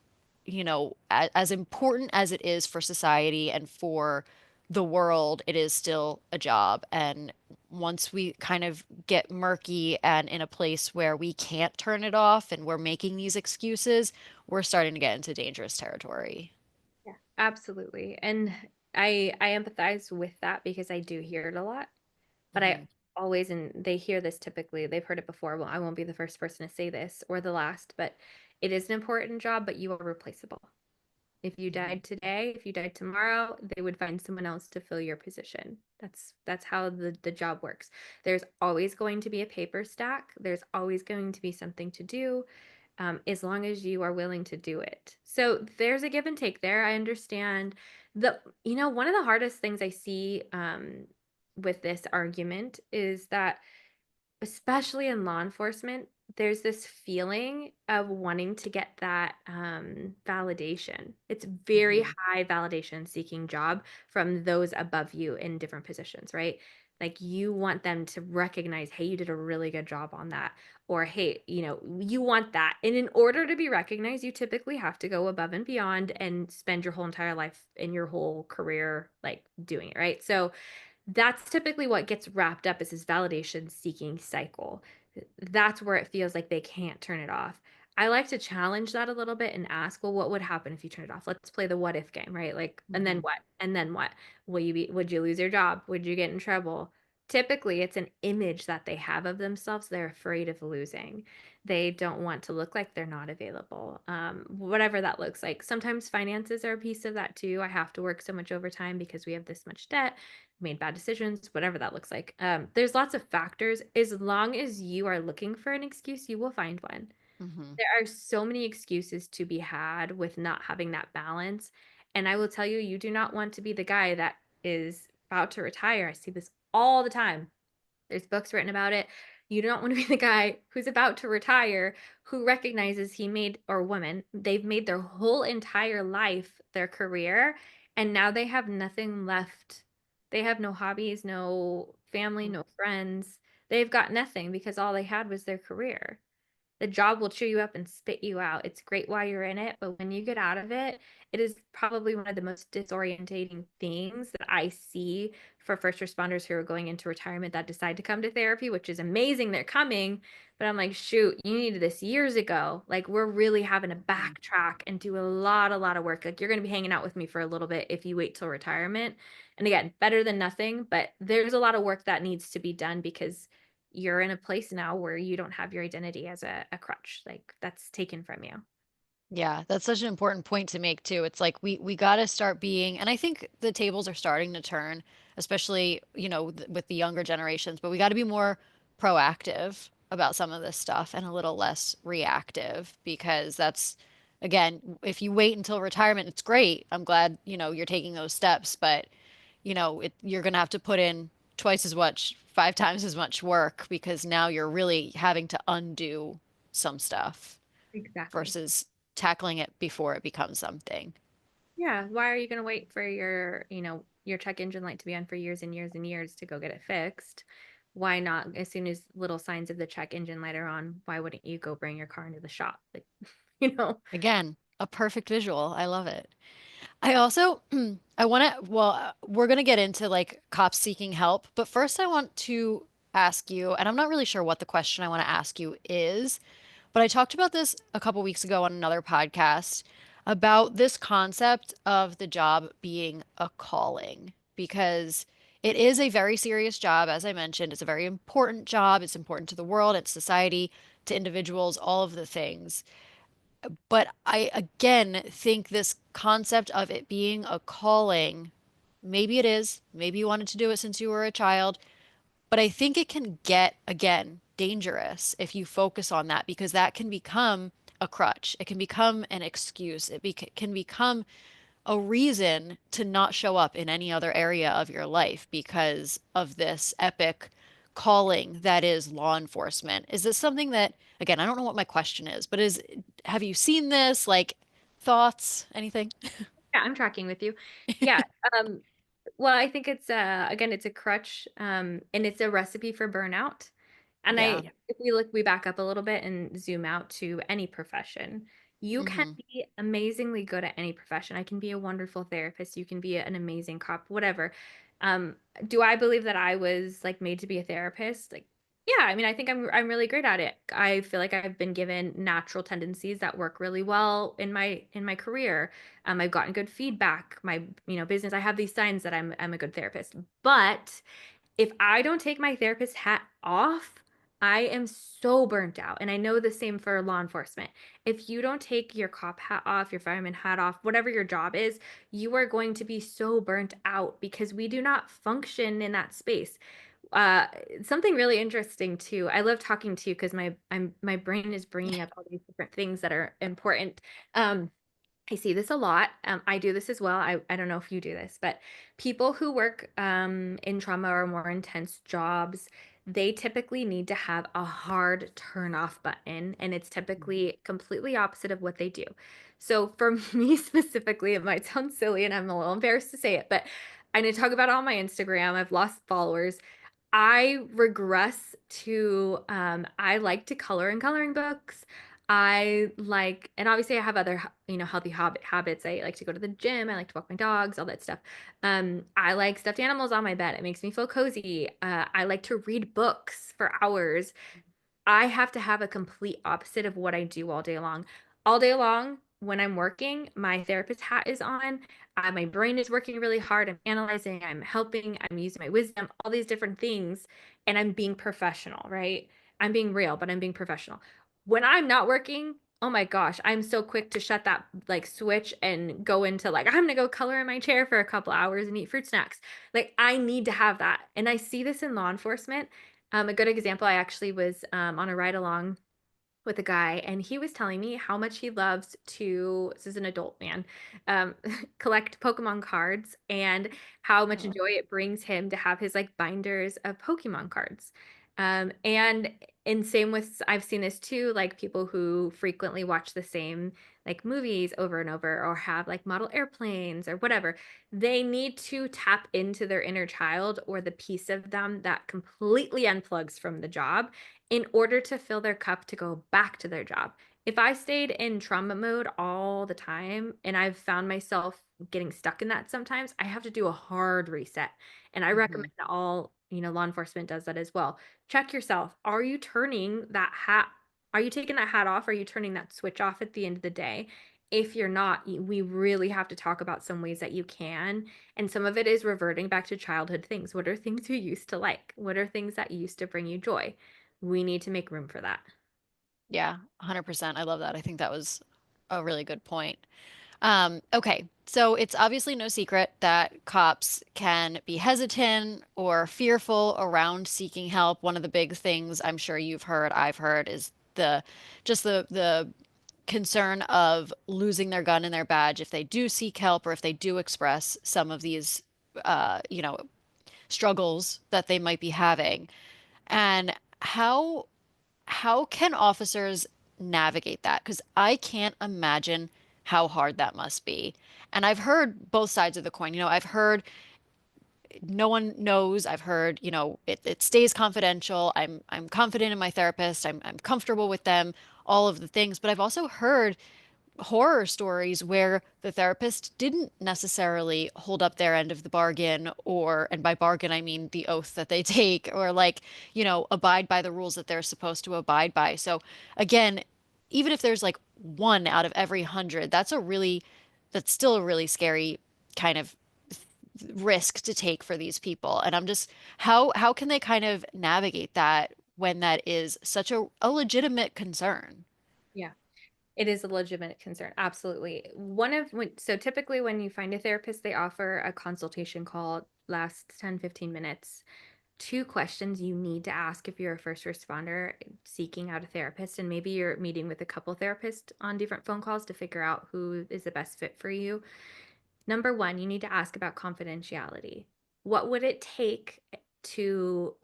as important as it is for society and for the world, it is still a job. And once we kind of get murky and in a place where we can't turn it off and we're making these excuses, we're starting to get into dangerous territory. Yeah, absolutely. And I empathize with that because I do hear it a lot, but I Hmm. always and they hear this typically. They've heard it before. Well, I won't be the first person to say this or the last, but it is an important job, but you are replaceable. If you Hmm. died today, if you died tomorrow, they would find someone else to fill your position. That's how the job works. There's always going to be a paper stack. There's always going to be something to do, as long as you are willing to do it. So there's a give and take there. I understand one of the hardest things I see with this argument is that especially in law enforcement, there's this feeling of wanting to get that validation. It's very Hmm. high validation seeking job from those above you in different positions, right? Like you want them to recognize, hey, you did a really good job on that. Or, hey, you want that. And in order to be recognized, you typically have to go above and beyond and spend your whole entire life in your whole career, like doing it, right? So, that's typically what gets wrapped up as this validation seeking cycle. That's where it feels like they can't turn it off. I like to challenge that a little bit and ask, well, what would happen if you turn it off? Let's play the what if game, right? Like, and then Hmm. what? And then what? Would you lose your job? Would you get in trouble? Typically, it's an image that they have of themselves they're afraid of losing. They don't want to look like they're not available, whatever that looks like. Sometimes finances are a piece of that too. I have to work so much overtime because we have this much debt, made bad decisions, whatever that looks like. There's lots of factors. As long as you are looking for an excuse, you will find one. Hmm. There are so many excuses to be had with not having that balance, and I will tell you, you do not want to be the guy that is about to retire. I see this all the time. There's books written about it. You don't want to be the guy who's about to retire who recognizes he made or woman, they've made their whole entire life their career, and now they have nothing left. They have no hobbies, no family, no friends. They've got nothing because all they had was their career. The job will chew you up and spit you out. It's great while you're in it, but when you get out of it, it is probably one of the most disorientating things that I see for first responders who are going into retirement that decide to come to therapy, which is amazing. They're coming, but I'm like, shoot, you needed this years ago. Like, we're really having to backtrack and do a lot of work. Like, you're going to be hanging out with me for a little bit if you wait till retirement. And again, better than nothing, but there's a lot of work that needs to be done because you're in a place now where you don't have your identity as a crutch. Like, that's taken from you. Yeah, that's such an important point to make too. It's like we got to start being, and I think the tables are starting to turn, especially, with the younger generations, but we got to be more proactive about some of this stuff and a little less reactive because that's, again, if you wait until retirement, it's great. I'm glad, you're taking those steps, but you're going to have to put in twice as much, 5 times as much work because now you're really having to undo some stuff Exactly. versus tackling it before it becomes something. Yeah. Why are you going to wait for your check engine light to be on for years and years and years to go get it fixed? Why not, as soon as little signs of the check engine light are on, why wouldn't you go bring your car into the shop? Like, you know, Again, a perfect visual. I love it. I also, we're going to get into like cops seeking help, but first I want to ask you, and I'm not really sure what the question I want to ask you is, but I talked about this a couple weeks ago on another podcast about this concept of the job being a calling because it is a very serious job. As I mentioned, it's a very important job. It's important to the world, it's society, to individuals, all of the things. But I again think this concept of it being a calling, maybe it is, maybe you wanted to do it since you were a child, but I think it can get, again, dangerous if you focus on that because that can become a crutch. It can become an excuse. Can become a reason to not show up in any other area of your life because of this epic calling that is law enforcement. Is this something that, again, I don't know what my question is, but have you seen this? Like, thoughts, anything? yeah, I'm tracking with you. Yeah. Um, well, I think it's again, it's a crutch, and it's a recipe for burnout. And Yeah. if we back up a little bit and zoom out to any profession, you can Hmm. be amazingly good at any profession. I can be a wonderful therapist. You can be an amazing cop, whatever. Um, do I believe that I was like made to be a therapist? Like, yeah, I mean, I think I'm really great at it. I feel like I've been given natural tendencies that work really well in my career. I've gotten good feedback. My, business, I have these signs that I'm a good therapist. But if I don't take my therapist hat off, I am so burnt out. And I know the same for law enforcement. If you don't take your cop hat off, your fireman hat off, whatever your job is, you are going to be so burnt out because we do not function in that space. Uh, Something really interesting too. I love talking to you because my brain is bringing up all these different things that are important. Um, I see this a lot. I do this as well. I don't know if you do this, but people who work in trauma or more intense jobs, they typically need to have a hard turn off button, and it's typically completely opposite of what they do. So for me specifically, it might sound silly, and I'm a little embarrassed to say it, but I need to talk about it on my Instagram. I've lost followers. I regress to I like to color in coloring books. I like, and obviously I have other, healthy habits. I like to go to the gym. I like to walk my dogs, all that stuff. I like stuffed animals on my bed. It makes me feel cozy. I like to read books for hours. I have to have a complete opposite of what I do all day long. All day long, when I'm working, my therapist hat is on. My brain is working really hard. I'm analyzing, I'm helping, I'm using my wisdom, all these different things, and I'm being professional, right? I'm being real, but I'm being professional. When I'm not working, oh my gosh, I'm so quick to shut that like switch and go into like, I'm gonna go color in my chair for a couple hours and eat fruit snacks. Like, I need to have that. And I see this in law enforcement. A good example, I actually was on a ride along with a guy, and he was telling me how much he loves to, this is an adult man, um, collect Pokemon cards, and how much Oh, joy it brings him to have his like binders of Pokemon cards. And same with, I've seen this too, like people who frequently watch the same like movies over and over, or have like model airplanes or whatever. They need to tap into their inner child, or the piece of them that completely unplugs from the job, in order to fill their cup to go back to their job. If I stayed in trauma mode all the time, and I've found myself getting stuck in that sometimes, I have to do a hard reset. And I recommend mhm. that all, law enforcement does that as well. Check yourself. Are you turning that hat? Are you taking that hat off? Are you turning that switch off at the end of the day? If you're not, we really have to talk about some ways that you can. And some of it is reverting back to childhood things. What are things you used to like? What are things that used to bring you joy? We need to make room for that. Yeah, 100%. I love that. I think that was a really good point. Okay, so it's obviously no secret that cops can be hesitant or fearful around seeking help. One of the big things I'm sure you've heard, I've heard, is the concern of losing their gun and their badge if they do seek help or if they do express some of these, you know, struggles that they might be having. And how can officers navigate that? Because I can't imagine how hard that must be. And I've heard both sides of the coin. I've heard no one knows. I've heard, it stays confidential. I'm confident in my therapist. I'm comfortable with them, all of the things. But I've also heard horror stories where the therapist didn't necessarily hold up their end of the bargain, or, and by bargain, I mean the oath that they take, or like, abide by the rules that they're supposed to abide by. So again, even if there's like one out of every 100, that's still a really scary kind of risk to take for these people. And I'm just, how can they kind of navigate that when that is such a legitimate concern? Yeah. It is a legitimate concern. Absolutely. So typically when you find a therapist, they offer a consultation call, lasts 10-15 minutes. Two questions you need to ask if you're a first responder seeking out a therapist, and maybe you're meeting with a couple therapists on different phone calls to figure out who is the best fit for you. Number one, you need to ask about confidentiality. What would it take to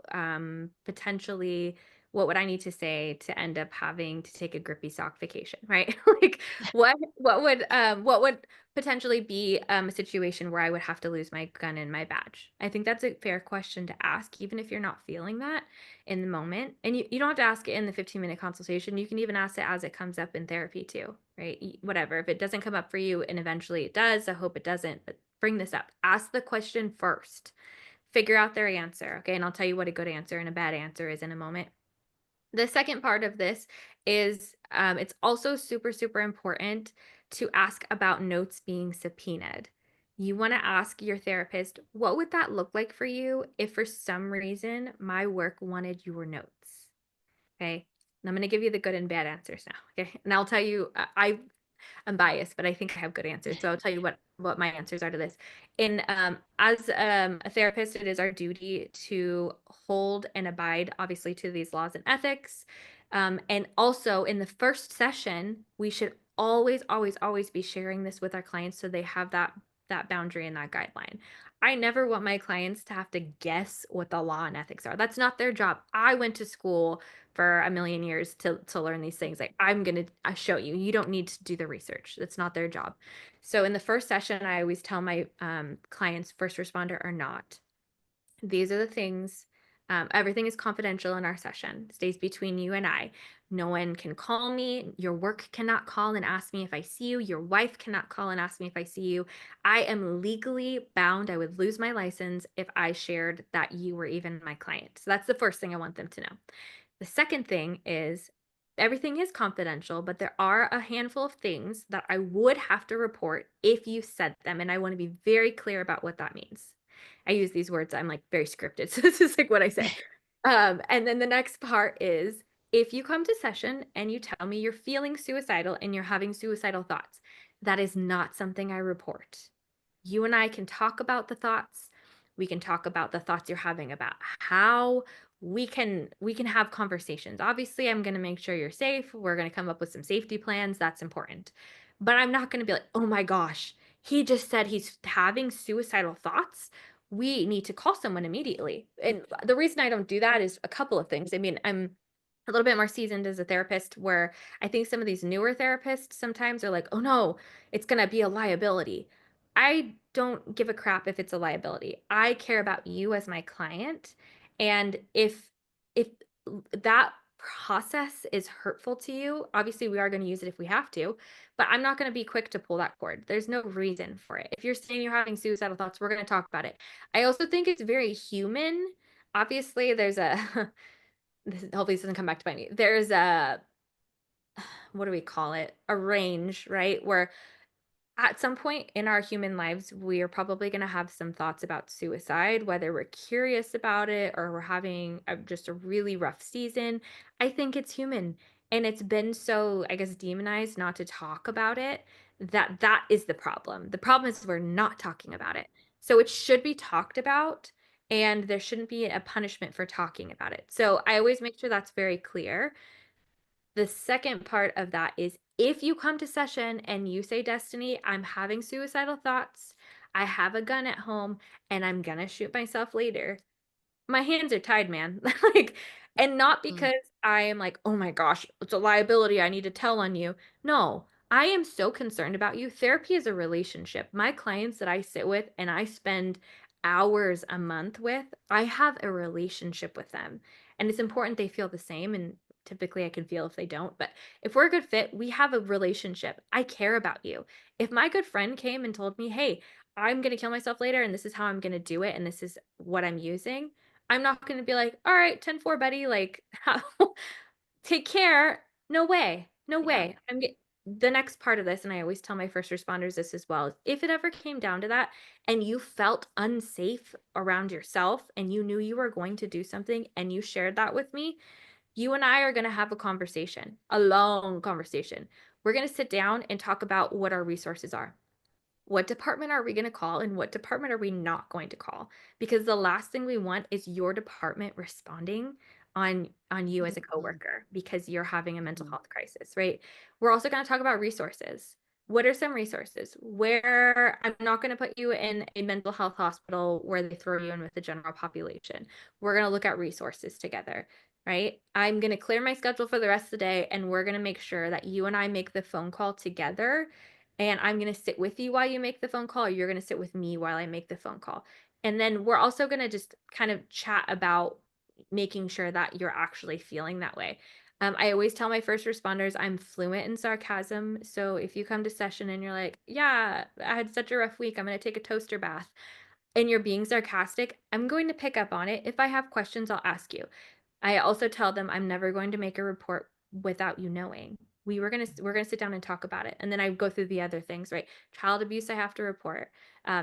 potentially, what would I need to say to end up having to take a grippy sock vacation, right? Like what would potentially be a situation where I would have to lose my gun and my badge? I think that's a fair question to ask, even if you're not feeling that in the moment. And you don't have to ask it in the 15-minute consultation. You can even ask it as it comes up in therapy too, right? Whatever. If it doesn't come up for you and eventually it does, I hope it doesn't, but bring this up. Ask the question first. Figure out their answer. Okay. And I'll tell you what a good answer and a bad answer is in a moment. The second part of this is it's also super, super important to ask about notes being subpoenaed. You want to ask your therapist, what would that look like for you if for some reason my work wanted your notes? Okay. And I'm going to give you the good and bad answers now. Okay. And I'll tell you, I'm biased, but I think I have good answers. So I'll tell you what my answers are to this. In As a therapist, it is our duty to hold and abide, obviously, to these laws and ethics. And also, in the first session, we should always, always, always be sharing this with our clients so they have that boundary and that guideline. I never want my clients to have to guess what the law and ethics are. That's not their job. I went to school for a million years to learn these things. Like I'm going to show you. You don't need to do the research. That's not their job. So in the first session, I always tell my clients, first responder or not, these are the things. Everything is confidential in our session. It stays between you and I. No one can call me. Your work cannot call and ask me if I see you. Your wife cannot call and ask me if I see you. I am legally bound. I would lose my license if I shared that you were even my client. So that's the first thing I want them to know. The second thing is everything is confidential, but there are a handful of things that I would have to report if you said them. And I want to be very clear about what that means. I use these words, I'm like very scripted. So this is like what I say. And then the next part is if you come to session and you tell me you're feeling suicidal and you're having suicidal thoughts, that is not something I report. You and I can talk about the thoughts. We can talk about the thoughts you're having about how we can have conversations. Obviously, I'm going to make sure you're safe. We're going to come up with some safety plans. That's important. But I'm not going to be like, "Oh my gosh, he just said he's having suicidal thoughts. We need to call someone immediately." And the reason I don't do that is a couple of things. I mean, I'm a little bit more seasoned as a therapist where I think some of these newer therapists sometimes are like, "Oh no, it's going to be a liability." I don't give a crap if it's a liability. I care about you as my client, and if that process is hurtful to you, obviously we are going to use it if we have to, but I'm not going to be quick to pull that cord. There's no reason for it. If you're saying you're having suicidal thoughts, we're going to talk about it. I also think it's very human. Obviously, there's a hopefully this doesn't come back to bite me. There's a what do we call it? A range, right? Where at some point in our human lives, we are probably going to have some thoughts about suicide, whether we're curious about it or we're having just a really rough season. I think it's human. And it's been so, I guess, demonized not to talk about it, that that is the problem. The problem is we're not talking about it. So it should be talked about, and there shouldn't be a punishment for talking about it. So I always make sure that's very clear. The second part of that is if you come to session and you say, "Destiny, I'm having suicidal thoughts. I have a gun at home and I'm gonna shoot myself later." My hands are tied, man. Like, and not Mm, because I am like, "Oh my gosh, it's a liability. I need to tell on you." No, I am so concerned about you. Therapy is a relationship. My clients that I sit with and I spend hours a month with, I have a relationship with them. And it's important they feel the same. And typically I can feel if they don't. But if we're a good fit, we have a relationship. I care about you. If my good friend came and told me, "Hey, I'm going to kill myself later, and this is how I'm going to do it, and this is what I'm using," I'm not gonna be like, "All right, 10-4, buddy, like, how take care." No way, no yeah. way. The next part of this, and I always tell my first responders this as well, is if it ever came down to that and you felt unsafe around yourself and you knew you were going to do something and you shared that with me, you and I are gonna have a conversation, a long conversation. We're gonna sit down and talk about what our resources are. What department are we going to call and what department are we not going to call? Because the last thing we want is your department responding on you as a Mhm, coworker because you're having a mental mhm, health crisis, right? We're also going to talk about resources. What are some resources? Where I'm not going to put you in a mental health hospital where they throw you in with the general population. We're going to look at resources together, right? I'm going to clear my schedule for the rest of the day and we're going to make sure that you and I make the phone call together, and I'm going to sit with you while you make the phone call, or you're going to sit with me while I make the phone call. And then we're also going to just kind of chat about making sure that you're actually feeling that way. I always tell my first responders I'm fluent in sarcasm. So if you come to session and you're like, "Yeah, I had such a rough week. I'm going to take a toaster bath," and you're being sarcastic, I'm going to pick up on it. If I have questions, I'll ask you. I also tell them I'm never going to make a report without you knowing. We're gonna sit down and talk about it, and then I go through the other things, right? Child abuse, I have to report.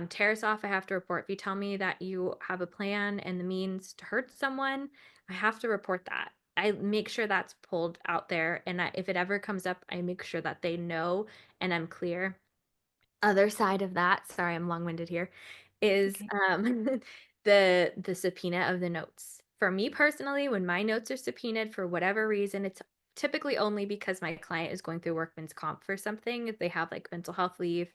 Tear us off, I have to report. If you tell me that you have a plan and the means to hurt someone, I have to report that. I make sure that's pulled out there, and that if it ever comes up, I make sure that they know and I'm clear. Other side of that, sorry, I'm long-winded here, it's is, okay. the subpoena of the notes. For me personally, when my notes are subpoenaed for whatever reason, it's typically only because my client is going through workman's comp for something, if they have, like, mental health leave,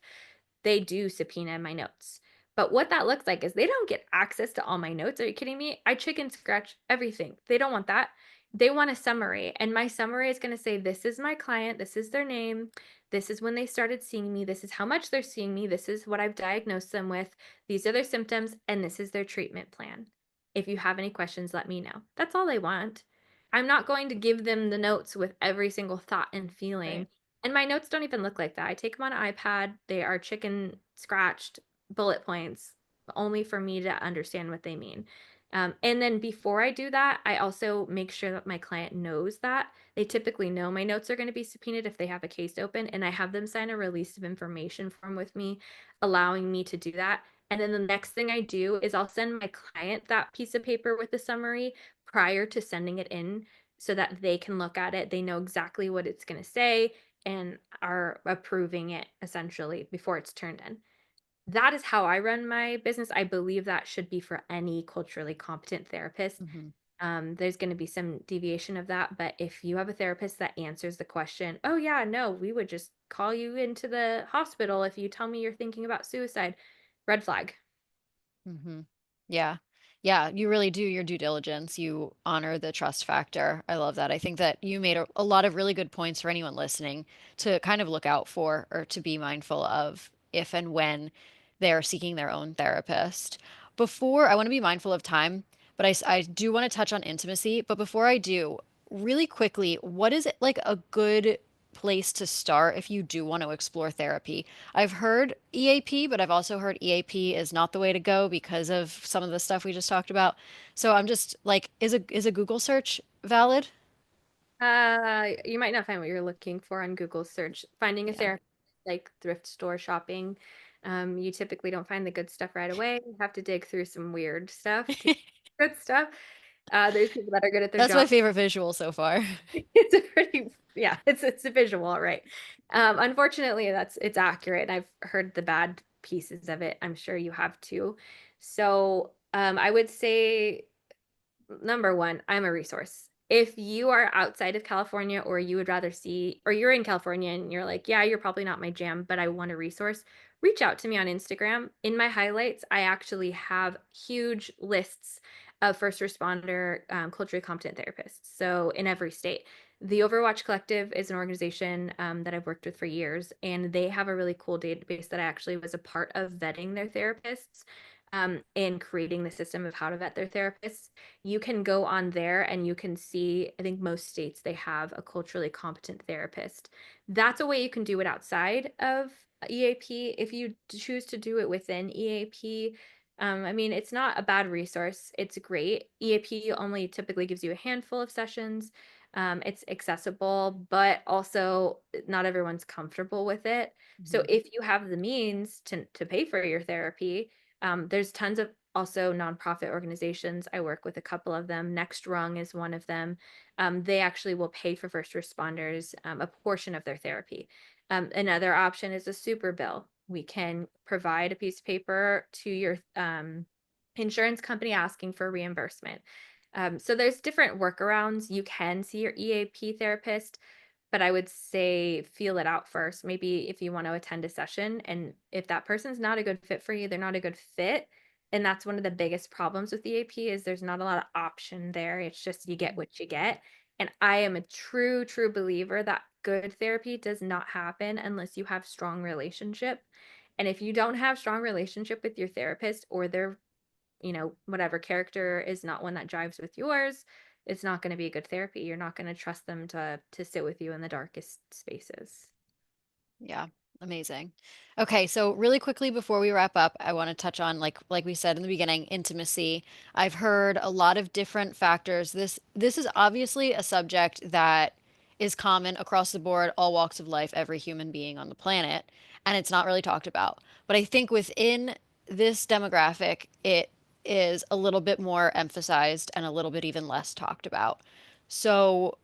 they do subpoena my notes. But what that looks like is they don't get access to all my notes. Are you kidding me? I chicken scratch everything. They don't want that. They want a summary. And my summary is going to say, "This is my client. This is their name. This is when they started seeing me. This is how much they're seeing me. This is what I've diagnosed them with. These are their symptoms. And this is their treatment plan. If you have any questions, let me know." That's all they want. I'm not going to give them the notes with every single thought and Right. feeling, and my notes don't even look like that. I take them on an iPad. They are chicken scratched bullet points only for me to understand what they mean. And then before I do that, I also make sure that my client knows that. They typically know my notes are going to be subpoenaed if they have a case open, and I have them sign a release of information form with me, allowing me to do that. And then the next thing I do is I'll send my client that piece of paper with the summary prior to sending it in so that they can look at it. They know exactly what it's going to say and are approving it essentially before it's turned in. That is how I run my business. I believe that should be for any culturally competent therapist. Mhm. There's going to be some deviation of that. But if you have a therapist that answers the question, oh, yeah, no, we would just call you into the hospital if you tell me you're thinking about suicide, red flag. Hmm. Yeah. Yeah, you really do your due diligence. You honor the trust factor. I love that. I think that you made a lot of really good points for anyone listening to kind of look out for or to be mindful of if and when they're seeking their own therapist. Before, I want to be mindful of time, but I do want to touch on intimacy. But before I do, really quickly, what is it like a good place to start if you do want to explore therapy? I've heard EAP, but I've also heard EAP is not the way to go because of some of the stuff we just talked about. So I'm just like, is a Google search valid? You might not find what you're looking for on Google search. Finding a Yeah. therapist, like thrift store shopping, you typically don't find the good stuff right away. You have to dig through some weird stuff to get good stuff. There's people that are good at their That's my job. favorite visual so far. It's a pretty, yeah, it's a visual, right? Unfortunately, it's accurate. I've heard the bad pieces of it. I'm sure you have too. So, I would say number one, I'm a resource. If you are outside of California or you would rather see, or you're in California and you're like, yeah, you're probably not my jam, but I want a resource, reach out to me on Instagram. In my highlights, I actually have huge lists of first responder culturally competent therapists. So in every state. The Overwatch Collective is an organization that I've worked with for years, and they have a really cool database that I actually was a part of vetting their therapists and creating the system of how to vet their therapists. You can go on there and you can see, I think most states they have a culturally competent therapist. That's a way you can do it outside of EAP. If you choose to do it within EAP, I mean, it's not a bad resource. It's great. EAP only typically gives you a handful of sessions. It's accessible, but also not everyone's comfortable with it. So Mhm. if you have the means to pay for your therapy, there's tons of also nonprofit organizations. I work with a couple of them. Next Rung is one of them. They actually will pay for first responders a portion of their therapy. Another option is a super bill. We can provide a piece of paper to your insurance company asking for reimbursement. So there's different workarounds. You can see your EAP therapist, but I would say feel it out first. Maybe if you want to attend a session and if that person's not a good fit for you, they're not a good fit. And that's one of the biggest problems with EAP is there's not a lot of option there. It's just you get what you get. And I am a true, true believer that good therapy does not happen unless you have strong relationship. And if you don't have strong relationship with your therapist or their whatever character is not one that jives with yours, it's not going to be a good therapy. You're not going to trust them to sit with you in the darkest spaces. Yeah, amazing. Okay, so really quickly before we wrap up, I want to touch on like we said in the beginning, intimacy. I've heard a lot of different factors. This is obviously a subject that is common across the board, all walks of life, every human being on the planet, and it's not really talked about. But I think within this demographic, it is a little bit more emphasized and a little bit even less talked about. So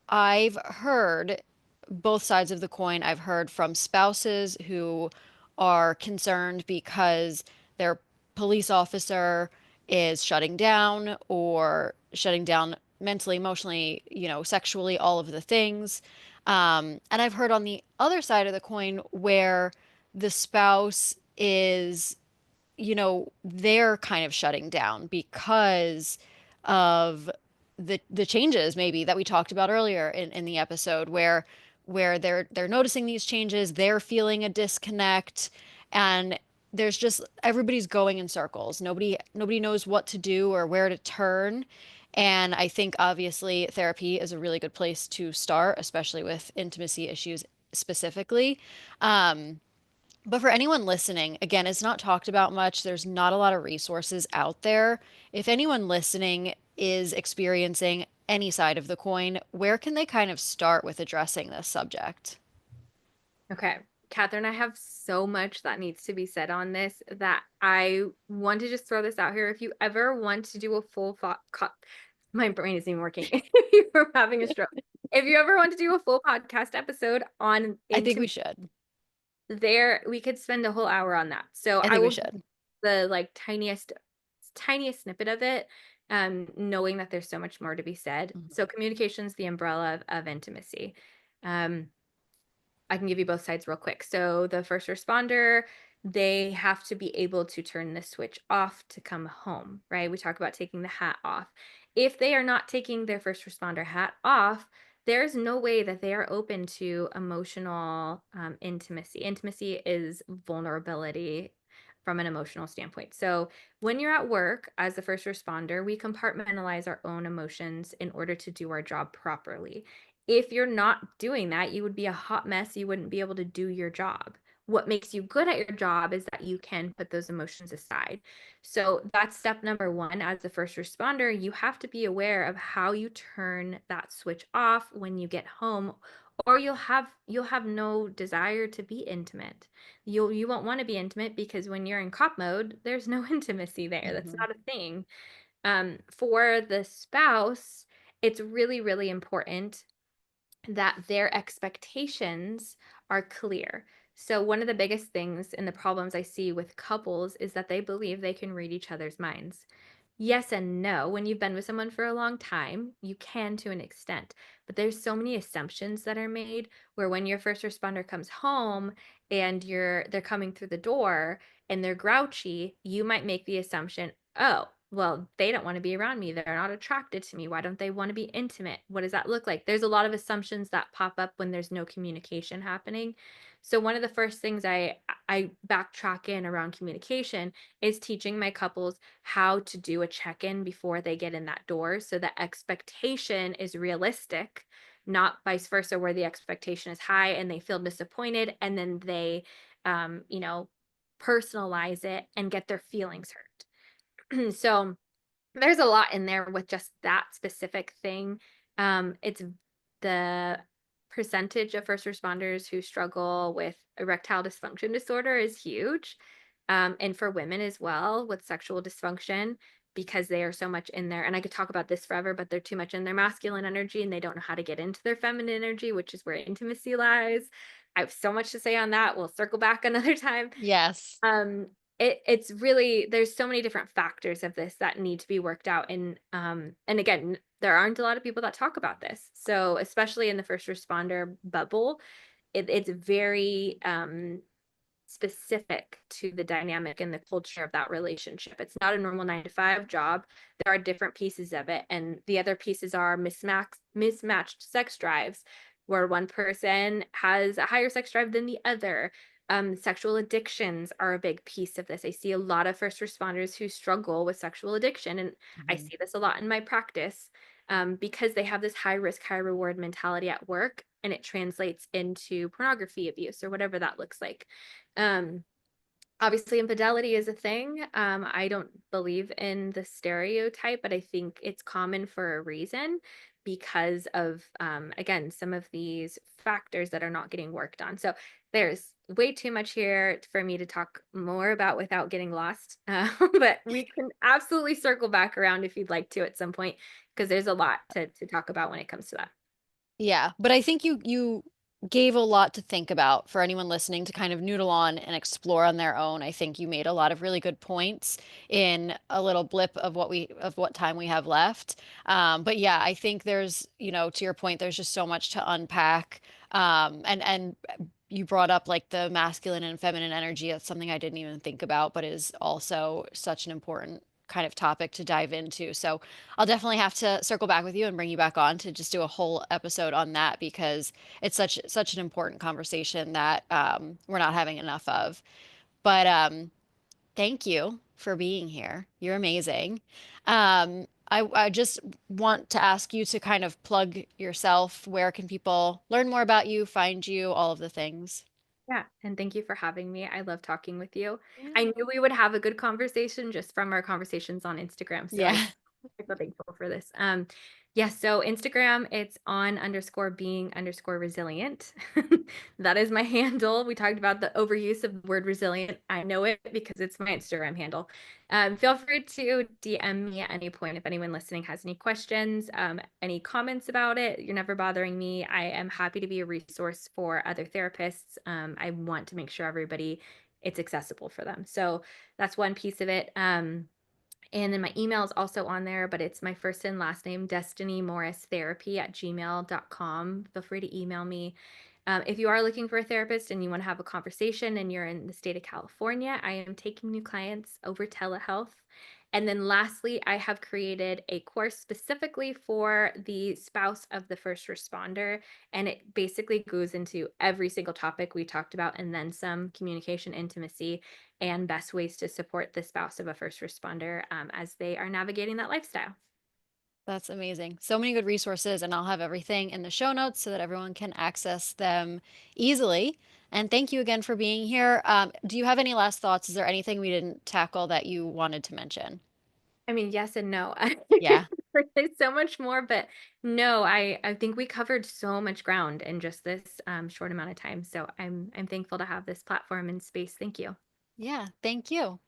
I've heard both sides of the coin. I've heard from spouses who are concerned because their police officer is shutting down or shutting down mentally, emotionally, sexually, all of the things. And I've heard on the other side of the coin where the spouse is they're kind of shutting down because of the changes maybe that we talked about earlier in the episode where they're noticing these changes, they're feeling a disconnect, and there's just everybody's going in circles. Nobody knows what to do or where to turn. And I think obviously therapy is a really good place to start, especially with intimacy issues specifically. But for anyone listening, again, it's not talked about much. There's not a lot of resources out there. If anyone listening is experiencing any side of the coin, where can they kind of start with addressing this subject? Okay. Catherine, I have so much that needs to be said on this that I want to just throw this out here. If you ever want to do a my brain isn't even working. If you were having a stroke. If you ever want to do a full podcast episode on I think we intimacy, should. there we could spend a whole hour on that. So I I think we will give should. the like tiniest snippet of it. knowing that there's so much more to be said. Mhm. So communication is the umbrella of intimacy. Um, I can give you both sides real quick. So the first responder, they have to be able to turn the switch off to come home, right? We talk about taking the hat off. If they are not taking their first responder hat off, there's no way that they are open to emotional intimacy. Intimacy is vulnerability from an emotional standpoint. So when you're at work as a first responder, we compartmentalize our own emotions in order to do our job properly. If you're not doing that, you would be a hot mess, you wouldn't be able to do your job. What makes you good at your job is that you can put those emotions aside. So that's step number 1 as a first responder, you have to be aware of how you turn that switch off when you get home, or you'll have no desire to be intimate. You won't wanna be intimate because when you're in cop mode, there's no intimacy there, that's Mhm. not a thing. For the spouse, it's really, really important that their expectations are clear. So, one of the biggest things and the problems I see with couples is that they believe they can read each other's minds. Yes and no. When you've been with someone for a long time, you can to an extent. But there's so many assumptions that are made where when your first responder comes home and they're coming through the door and they're grouchy, you might make the assumption, "Oh, well, they don't want to be around me. They're not attracted to me. Why don't they want to be intimate? What does that look like?" There's a lot of assumptions that pop up when there's no communication happening. So one of the first things I backtrack in around communication is teaching my couples how to do a check-in before they get in that door so the expectation is realistic, not vice versa where the expectation is high and they feel disappointed and then they um, you know, personalize it and get their feelings hurt. So there's a lot in there with just that specific thing. It's the percentage of first responders who struggle with erectile dysfunction disorder is huge. And for women as well with sexual dysfunction, because they are so much in there. And I could talk about this forever, but they're too much in their masculine energy and they don't know how to get into their feminine energy, which is where intimacy lies. I have so much to say on that. We'll circle back another time. Yes. Um, it's really there's so many different factors of this that need to be worked out, and again, there aren't a lot of people that talk about this. So, especially in the first responder bubble, it's very specific to the dynamic and the culture of that relationship. It's not a normal 9 to 5 job. There are different pieces of it. And the other pieces are mismatched sex drives, where one person has a higher sex drive than the other. Sexual addictions are a big piece of this. I see a lot of first responders who struggle with sexual addiction. And I Mhm. see this a lot in my practice because they have this high risk, high reward mentality at work. And it translates into pornography abuse or whatever that looks like. Um, Obviously, infidelity is a thing. I don't believe in the stereotype, but I think it's common for a reason because of, again, some of these factors that are not getting worked on. So there's way too much here for me to talk more about without getting lost. But we can absolutely circle back around if you'd like to at some point, because there's a lot to talk about when it comes to that. Yeah, but I think you gave a lot to think about for anyone listening to kind of noodle on and explore on their own. I think you made a lot of really good points in a little blip of what time we have left. But yeah, I think there's, to your point, there's just so much to unpack. And you brought up like the masculine and feminine energy. That's something I didn't even think about, but is also such an important kind of topic to dive into. So I'll definitely have to circle back with you and bring you back on to just do a whole episode on that because it's such an important conversation that we're not having enough of. But thank you for being here. You're amazing. I just want to ask you to kind of plug yourself. Where can people learn more about you, find you, all of the things? Yeah, and thank you for having me. I love talking with you. I Yeah. knew we would have a good conversation just from our conversations on Instagram, so I'm Yeah. so thankful for this. Yeah, so Instagram, it's on underscore being underscore resilient. That is my handle. We talked about the overuse of the word resilient. I know it because it's my Instagram handle. Feel free to DM me at any point if anyone listening has any questions, any comments about it. You're never bothering me. I am happy to be a resource for other therapists. I want to make sure everybody it's accessible for them. So that's one piece of it. And then my email is also on there, but it's my first and last name, destinymorristherapy@gmail.com. Feel free to email me. If you are looking for a therapist and you want to have a conversation and you're in the state of California, I am taking new clients over telehealth. And then lastly, I have created a course specifically for the spouse of the first responder. And it basically goes into every single topic we talked about and then some: communication, intimacy, and best ways to support the spouse of a first responder as they are navigating that lifestyle. That's amazing. So many good resources, and I'll have everything in the show notes so that everyone can access them easily. And thank you again for being here. Do you have any last thoughts? Is there anything we didn't tackle that you wanted to mention? I mean, yes and no. Yeah. There's so much more, but no, I think we covered so much ground in just this short amount of time. So I'm thankful to have this platform and space. Thank you. Yeah. Thank you.